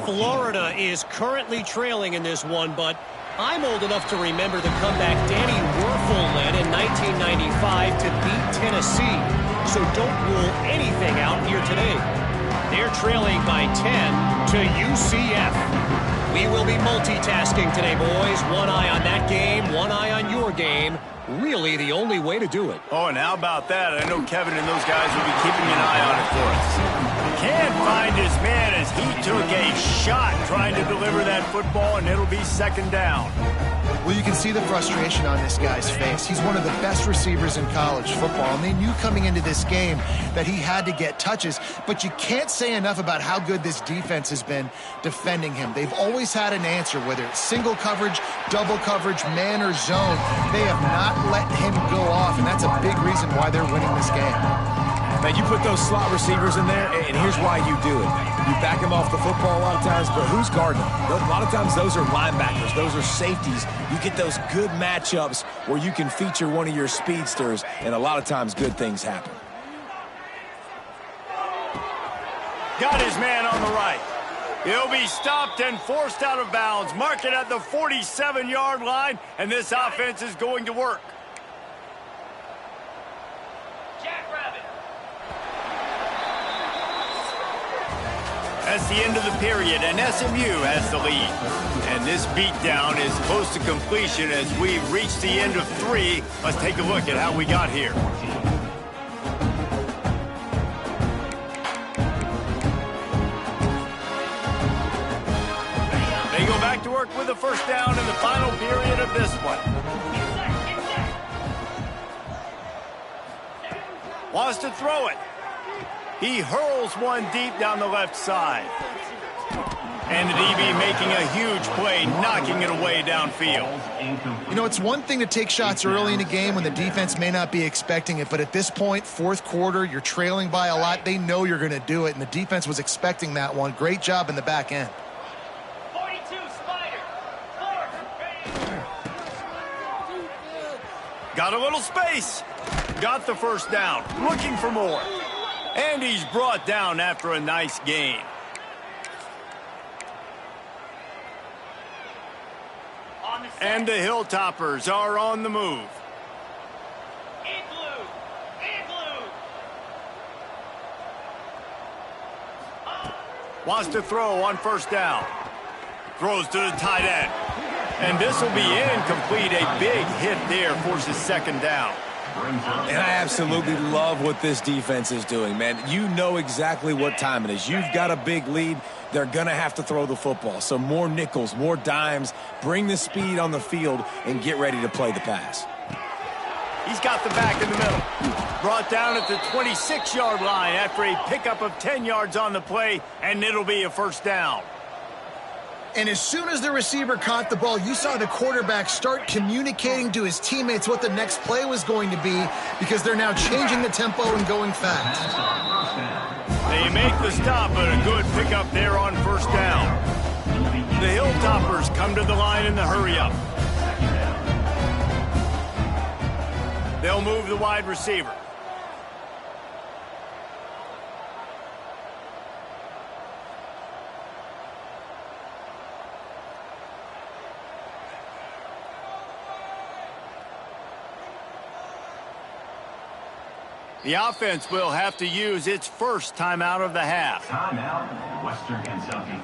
Florida is currently trailing in this one, but I'm old enough to remember the comeback Danny Werfel led in 1995 to beat Tennessee, so don't rule anything out here today. They're trailing by 10 to UCF. We will be multitasking today, boys. One eye on that game, one eye on your game. Really the only way to do it. Oh, and how about that? I know Kevin and those guys will be keeping an eye on it for us. Can't find his man as he took a shot trying to deliver that football, and it'll be 2nd down. Well, you can see the frustration on this guy's face. He's one of the best receivers in college football, and they knew coming into this game that he had to get touches, but you can't say enough about how good this defense has been defending him. They've always had an answer, whether it's single coverage, double coverage, man or zone. They have not let him go off, and that's a big reason why they're winning this game. Man, you put those slot receivers in there, and here's why you do it. You back them off the football a lot of times, but who's guarding them? A lot of times those are linebackers. Those are safeties. You get those good matchups where you can feature one of your speedsters, and a lot of times good things happen. Got his man on the right. He'll be stopped and forced out of bounds. Mark it at the 47-yard line, and this offense is going to work. That's the end of the period, and SMU has the lead. And this beatdown is close to completion as we reach the end of 3. Let's take a look at how we got here. They go back to work with a first down in the final period of this one. Wants to throw it. He hurls one deep down the left side. And the DB making a huge play, knocking it away downfield. You know, it's one thing to take shots early in a game when the defense may not be expecting it, but at this point, fourth quarter, you're trailing by a lot. They know you're going to do it, and the defense was expecting that one. Great job in the back end. 42, Spider. Got a little space. Got the first down. Looking for more. And he's brought down after a nice gain. And the Hilltoppers are on the move. Wants to throw on first down. Throws to the tight end. And this will be incomplete. A big hit there, forces second down. And I absolutely love what this defense is doing, man. You know exactly what time it is. You've got a big lead. They're going to have to throw the football. So more nickels, more dimes. Bring the speed on the field and get ready to play the pass. He's got the back in the middle. Brought down at the 26-yard line after a pickup of 10 yards on the play, and it'll be a first down. And as soon as the receiver caught the ball, you saw the quarterback start communicating to his teammates what the next play was going to be, because they're now changing the tempo and going fast. They make the stop, but a good pickup there on first down. The Hilltoppers come to the line in the hurry-up. They'll move the wide receiver. The offense will have to use its first timeout of the half. Timeout, Western Kentucky.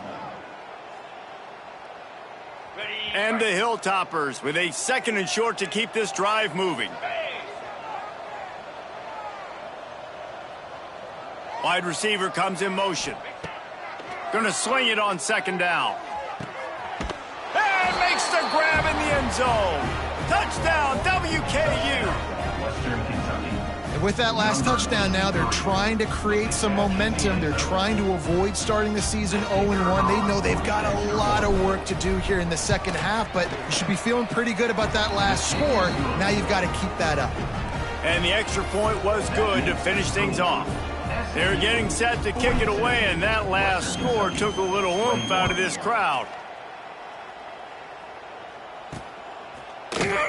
And the Hilltoppers with a second and short to keep this drive moving. Wide receiver comes in motion. Gonna sling it on second down. And makes the grab in the end zone. Touchdown, WKU. Western Kentucky. And with that last touchdown now, they're trying to create some momentum. They're trying to avoid starting the season 0-1. They know they've got a lot of work to do here in the second half, but you should be feeling pretty good about that last score. Now you've got to keep that up. And the extra point was good to finish things off. They're getting set to kick it away, and that last score took a little oomph out of this crowd.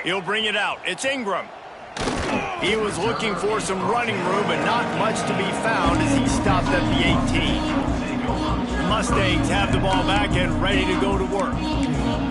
He'll bring it out. It's Ingram. He was looking for some running room, but not much to be found as he stopped at the 18. The Mustangs have the ball back and ready to go to work.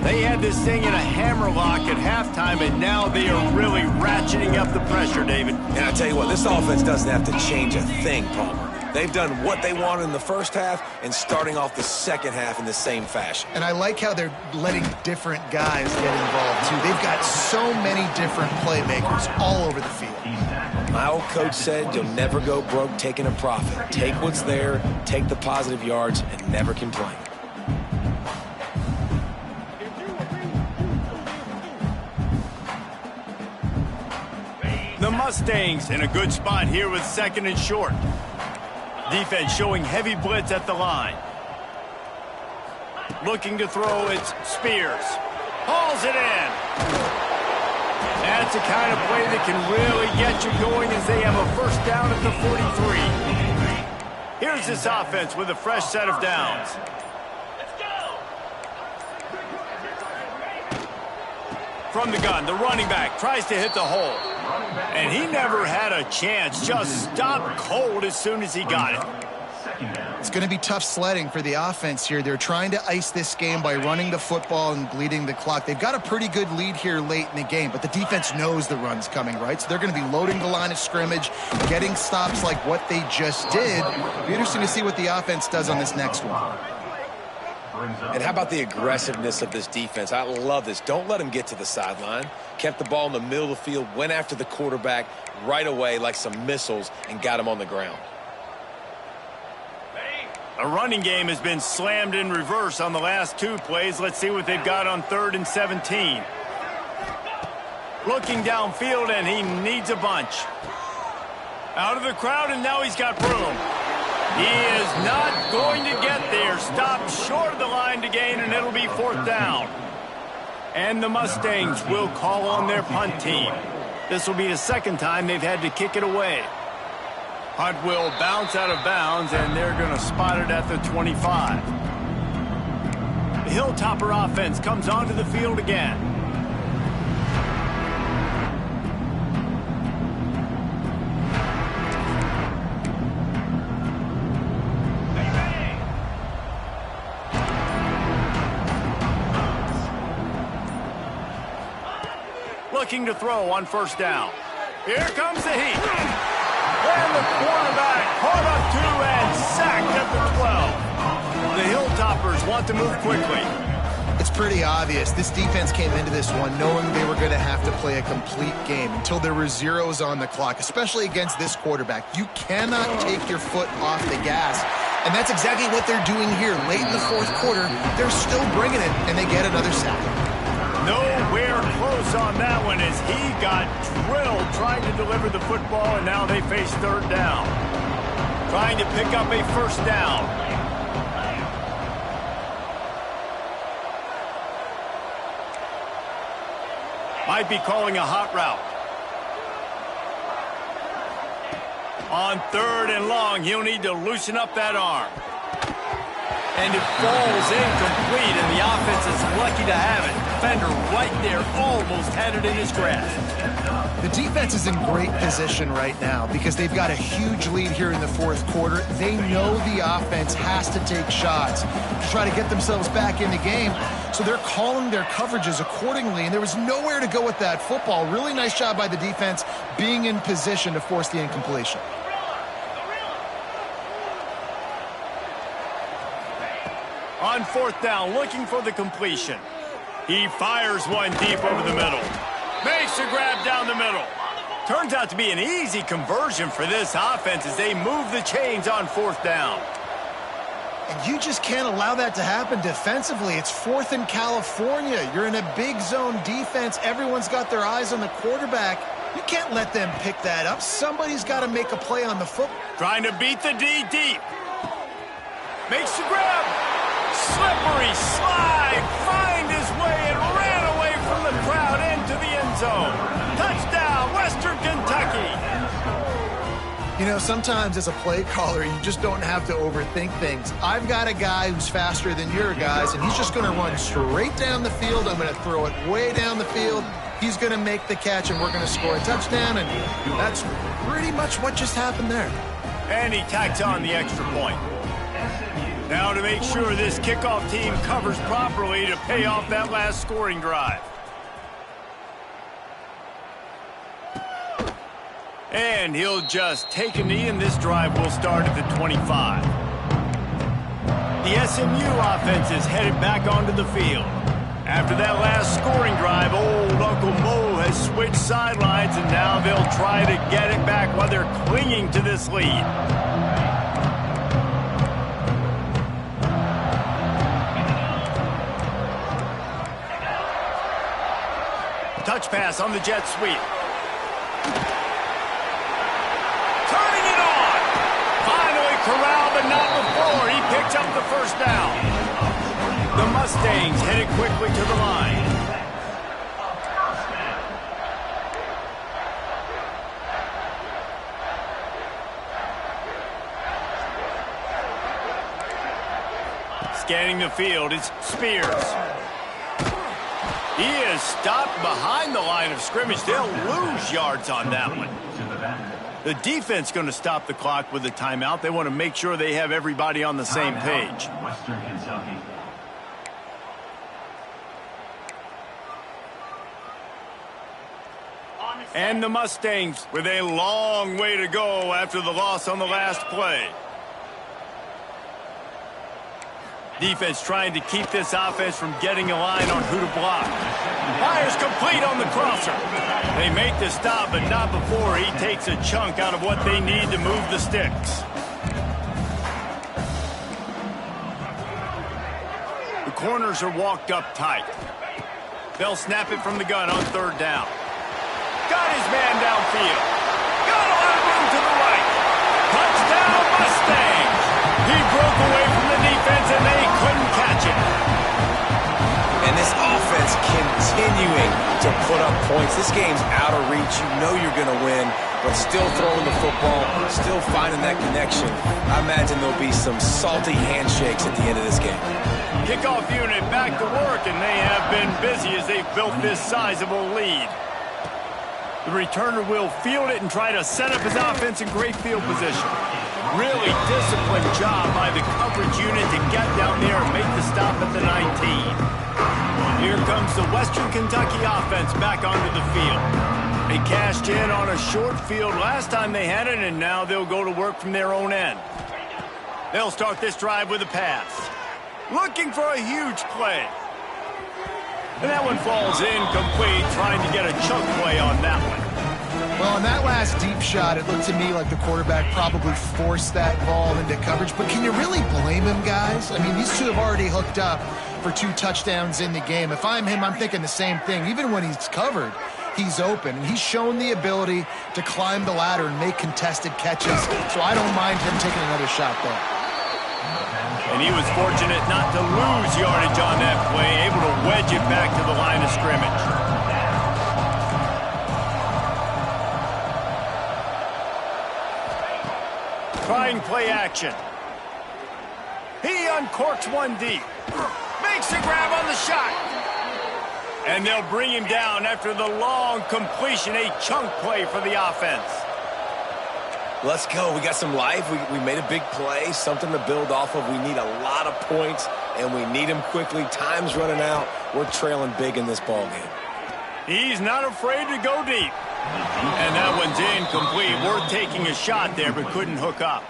They had this thing in a hammerlock at halftime, and now they are really ratcheting up the pressure, David. And I tell you what, this offense doesn't have to change a thing, Palmer. They've done what they wanted in the first half and starting off the second half in the same fashion. And I like how they're letting different guys get involved, too. They've got so many different playmakers all over the field. My old coach said you'll never go broke taking a profit. Take what's there, take the positive yards, and never complain. The Mustangs in a good spot here with second and short. Defense showing heavy blitz at the line. Looking to throw, it's Spears. Hauls it in. That's the kind of play that can really get you going as they have a first down at the 43. Here's this offense with a fresh set of downs. From the gun, the running back tries to hit the hole. And he never had a chance, just stopped cold as soon as he got it. It's going to be tough sledding for the offense here. They're trying to ice this game by running the football and bleeding the clock. They've got a pretty good lead here late in the game, but the defense knows the run's coming, right? So they're going to be loading the line of scrimmage, getting stops like what they just did. It'll be interesting to see what the offense does on this next one. And how about the aggressiveness of this defense? I love this. Don't let them get to the sideline. Kept the ball in the middle of the field, went after the quarterback right away like some missiles, and got him on the ground. A running game has been slammed in reverse on the last 2 plays. Let's see what they've got on 3rd and 17. Looking downfield, and he needs a bunch. Out of the crowd, and now he's got room. He is not going to get there. Stopped short of the line to gain, and it'll be 4th down. And the Mustangs will call on their punt team. This will be the 2nd time they've had to kick it away. Punt will bounce out of bounds, and they're going to spot it at the 25. The Hilltopper offense comes onto the field again. Looking to throw on 1st down. Here comes the heat. And the quarterback caught up 2 and sacked at the 12. The Hilltoppers want to move quickly. It's pretty obvious. This defense came into this one knowing they were going to have to play a complete game until there were zeros on the clock, especially against this quarterback. You cannot take your foot off the gas. And that's exactly what they're doing here. Late in the 4th quarter, they're still bringing it, and they get another sack. Nowhere close on that one as he got drilled trying to deliver the football, and now they face 3rd down. Trying to pick up a 1st down. Might be calling a hot route. On 3rd and long, he'll need to loosen up that arm. And it falls incomplete, and the offense is lucky to have it. Defender right there almost had it in his grasp. The defense is in great position right now because they've got a huge lead here in the 4th quarter. They know the offense has to take shots to try to get themselves back in the game. So they're calling their coverages accordingly, and there was nowhere to go with that football. Really nice job by the defense being in position to force the incompletion. On 4th down, looking for the completion. He fires one deep over the middle. Makes a grab down the middle. Turns out to be an easy conversion for this offense as they move the chains on 4th down. And you just can't allow that to happen defensively. It's 4th in California. You're in a big zone defense. Everyone's got their eyes on the quarterback. You can't let them pick that up. Somebody's got to make a play on the football. Trying to beat the D deep. Makes the grab. Slippery slide. Find his way and ran away from the crowd into the end zone. Touchdown, Western Kentucky. You know, sometimes as a play caller, you just don't have to overthink things. I've got a guy who's faster than your guys, and he's just going to run straight down the field. I'm going to throw it way down the field. He's going to make the catch, and we're going to score a touchdown, and that's pretty much what just happened there. And he tacks on the extra point. Now to make sure this kickoff team covers properly to pay off that last scoring drive. And he'll just take a knee, and this drive will start at the 25. The SMU offense is headed back onto the field. After that last scoring drive, old Uncle Mo has switched sidelines, and now they'll try to get it back while they're clinging to this lead. Touch pass on the jet sweep. Turning it on. Finally corralled, but not before. He picks up the 1st down. The Mustangs headed quickly to the line. Scanning the field, it's Spears. He is stopped behind the line of scrimmage. They'll lose yards on that one. The defense going to stop the clock with a timeout. They want to make sure they have everybody on the same page. Western Kentucky. And the Mustangs with a long way to go after the loss on the last play. Defense trying to keep this offense from getting a line on who to block. Fires complete on the crosser. They make the stop, but not before he takes a chunk out of what they need to move the sticks. The corners are walked up tight. They'll snap it from the gun on third down. Got his man downfield. Got a lot of room to the right. Touchdown, Mustangs! He broke away from the defense, and they couldn't catch him. And this offense continuing to put up points. This game's out of reach. You know you're going to win, but still throwing the football, still finding that connection. I imagine there'll be some salty handshakes at the end of this game. Kickoff unit back to work, and they have been busy as they've built this sizable lead. The returner will field it and try to set up his offense in great field position. Really disciplined job by the coverage unit to get down there and make the stop at the 19. Here comes the Western Kentucky offense back onto the field. They cashed in on a short field last time they had it, and now they'll go to work from their own end. They'll start this drive with a pass. Looking for a huge play. And that one falls incomplete, trying to get a chunk play on that one. Well, on that last deep shot, it looked to me like the quarterback probably forced that ball into coverage. But can you really blame him, guys? I mean, these two have already hooked up for 2 touchdowns in the game. If I'm him, I'm thinking the same thing. Even when he's covered, he's open. And he's shown the ability to climb the ladder and make contested catches. So I don't mind him taking another shot there. And he was fortunate not to lose yardage on that play, able to wedge it back to the line of scrimmage. Trying play action. He uncorks one deep. Makes a grab on the shot. And they'll bring him down after the long completion, a chunk play for the offense. Let's go. We got some life. We made a big play, something to build off of. We need a lot of points, and we need them quickly. Time's running out. We're trailing big in this ball game. He's not afraid to go deep. And that one's incomplete. Worth taking a shot there, but couldn't hook up.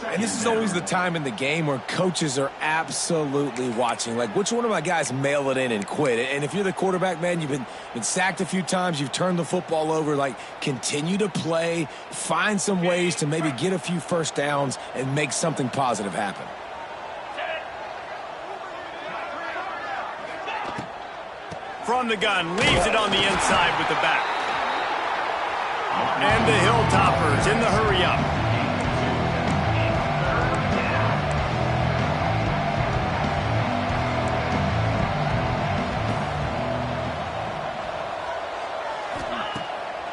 And this is always the time in the game where coaches are absolutely watching. Like, which one of my guys mail it in and quit? And if you're the quarterback, man, you've been sacked a few times, you've turned the football over, like, continue to play, find some ways to maybe get a few first downs and make something positive happen. From the gun, leaves it on the inside with the back. And the Hilltoppers in the hurry-up.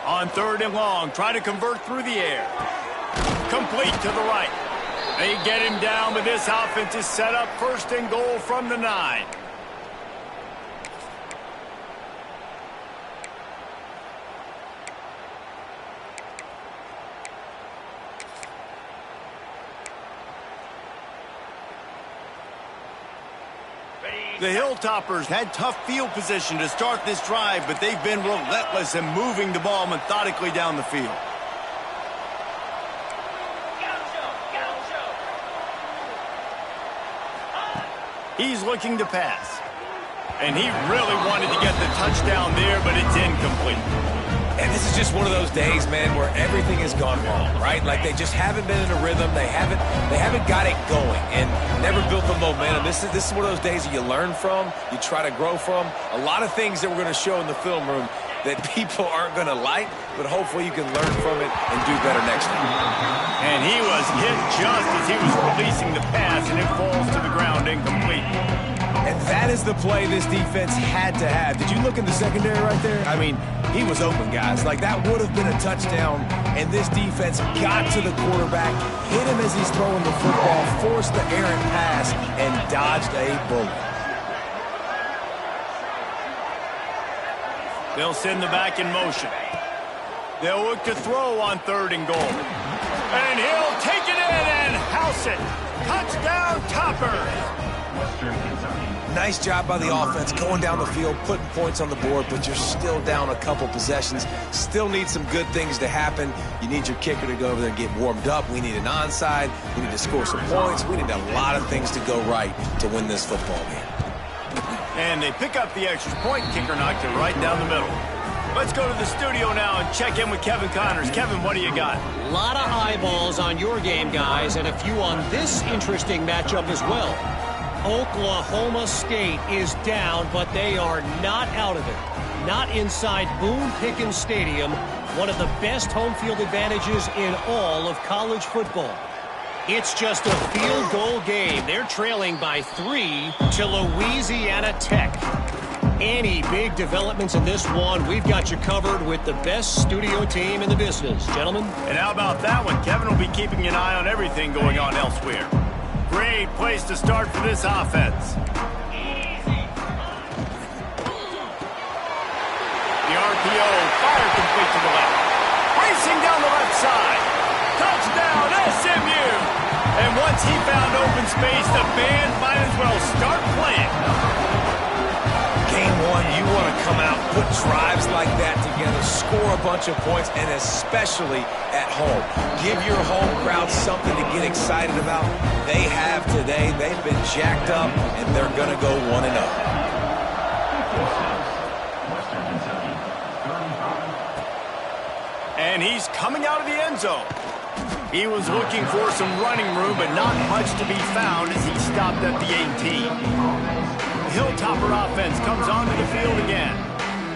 On third and long, try to convert through the air. Complete to the right. They get him down, but this offense is set up first and goal from the 9. The Hilltoppers had tough field position to start this drive, but they've been relentless in moving the ball methodically down the field. He's looking to pass. And he really wanted to get the touchdown there, but it's incomplete. And this is just one of those days, man, where everything has gone wrong, right? Like they just haven't been in a rhythm. They haven't got it going and never built the momentum. This is one of those days that you learn from, you try to grow from. A lot of things that we're going to show in the film room that people aren't going to like, but hopefully you can learn from it and do better next time. And he was hit just as he was releasing the pass, and it falls to the ground incomplete. And that is the play this defense had to have. Did you look in the secondary right there? I mean, he was open, guys. Like, that would have been a touchdown, and this defense got to the quarterback, hit him as he's throwing the football, forced the errant pass, and dodged a bullet. They'll send the back in motion. They'll look to throw on 3rd and goal. And he'll take it in and house it. Touchdown, Toppers. Western Kentucky. Nice job by the offense going down the field, putting points on the board, but you're still down a couple possessions. Still need some good things to happen. You need your kicker to go over there and get warmed up. We need an onside. We need to score some points. We need a lot of things to go right to win this football game. And they pick up the extra point. Kicker knocked it right down the middle. Let's go to the studio now and check in with Kevin Connors. Kevin, what do you got? A lot of eyeballs on your game, guys, and a few on this interesting matchup as well. Oklahoma State is down, but they are not out of it. Not inside Boone Pickens Stadium, one of the best home field advantages in all of college football. It's just a field goal game. They're trailing by 3 to Louisiana Tech. Any big developments in this one, we've got you covered with the best studio team in the business. Gentlemen? And how about that one? Kevin will be keeping an eye on everything going on elsewhere. Great place to start for this offense. The RPO, fire complete to the left. Racing down the left side. Touchdown, SMU. And once he found open space, the band might as well start playing. Game one, you want to come out, put drives like that together, score a bunch of points, and especially at home. Give your home crowd something to get excited about. They have today. They've been jacked up, and they're going to go 1-0. Western Kentucky, 35. And he's coming out of the end zone. He was looking for some running room, but not much to be found as he stopped at the 18. Hilltopper offense comes onto the field again.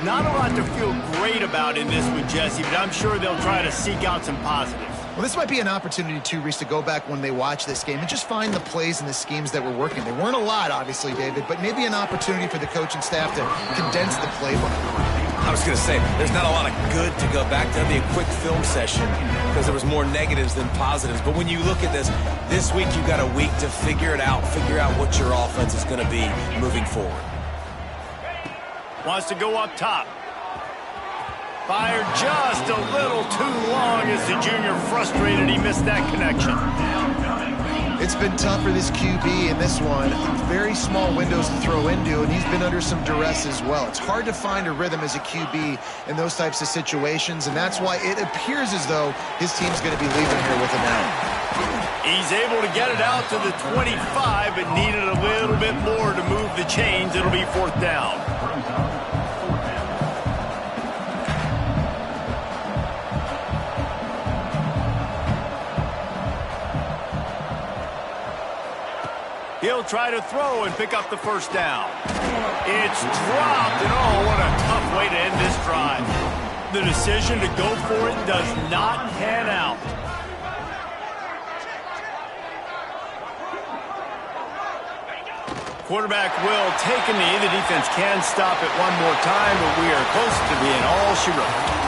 Not a lot to feel great about in this one, Jesse, but I'm sure they'll try to seek out some positives. Well, this might be an opportunity, too, Reese, to go back when they watch this game and just find the plays and the schemes that were working. There weren't a lot, obviously, David, but maybe an opportunity for the coaching staff to condense the playbook. I was going to say, there's not a lot of good to go back to. That'd be a quick film session because there was more negatives than positives. But when you look at this week you got a week to figure it out, figure out what your offense is going to be moving forward. Wants to go up top. Fired just a little too long as the junior frustrated he missed that connection. It's been tough for this QB in this one. Very small windows to throw into, and he's been under some duress as well. It's hard to find a rhythm as a QB in those types of situations, and that's why it appears as though his team's going to be leaving here with him out. He's able to get it out to the 25, but needed a little bit more to move the chains. It'll be 4th down. He'll try to throw and pick up the 1st down. It's dropped, and oh, what a tough way to end this drive. The decision to go for it does not pan out. Quarterback will take a knee. The defense can stop it one more time, but we are close to being all she wrote.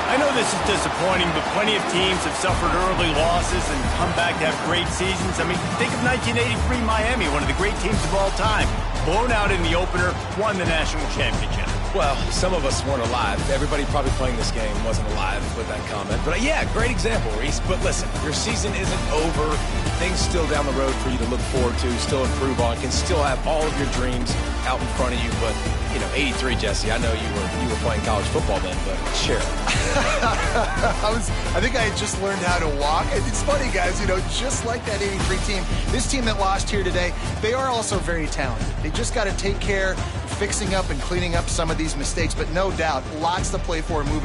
I know this is disappointing, but plenty of teams have suffered early losses and come back to have great seasons. I mean, think of 1983 Miami, one of the great teams of all time. Blown out in the opener, won the national championship. Well, some of us weren't alive. Everybody probably playing this game wasn't alive with that comment. But yeah, great example, Reese. But listen, your season isn't over. Things still down the road for you to look forward to, still improve on, can still have all of your dreams out in front of you. But, you know, 83, Jesse, I know you were playing college football then, but share it. I think I had just learned how to walk. It's funny, guys, you know, just like that 83 team, this team that lost here today, they are also very talented. They just got to take care of fixing up and cleaning up some of these mistakes, but no doubt, lots to play for moving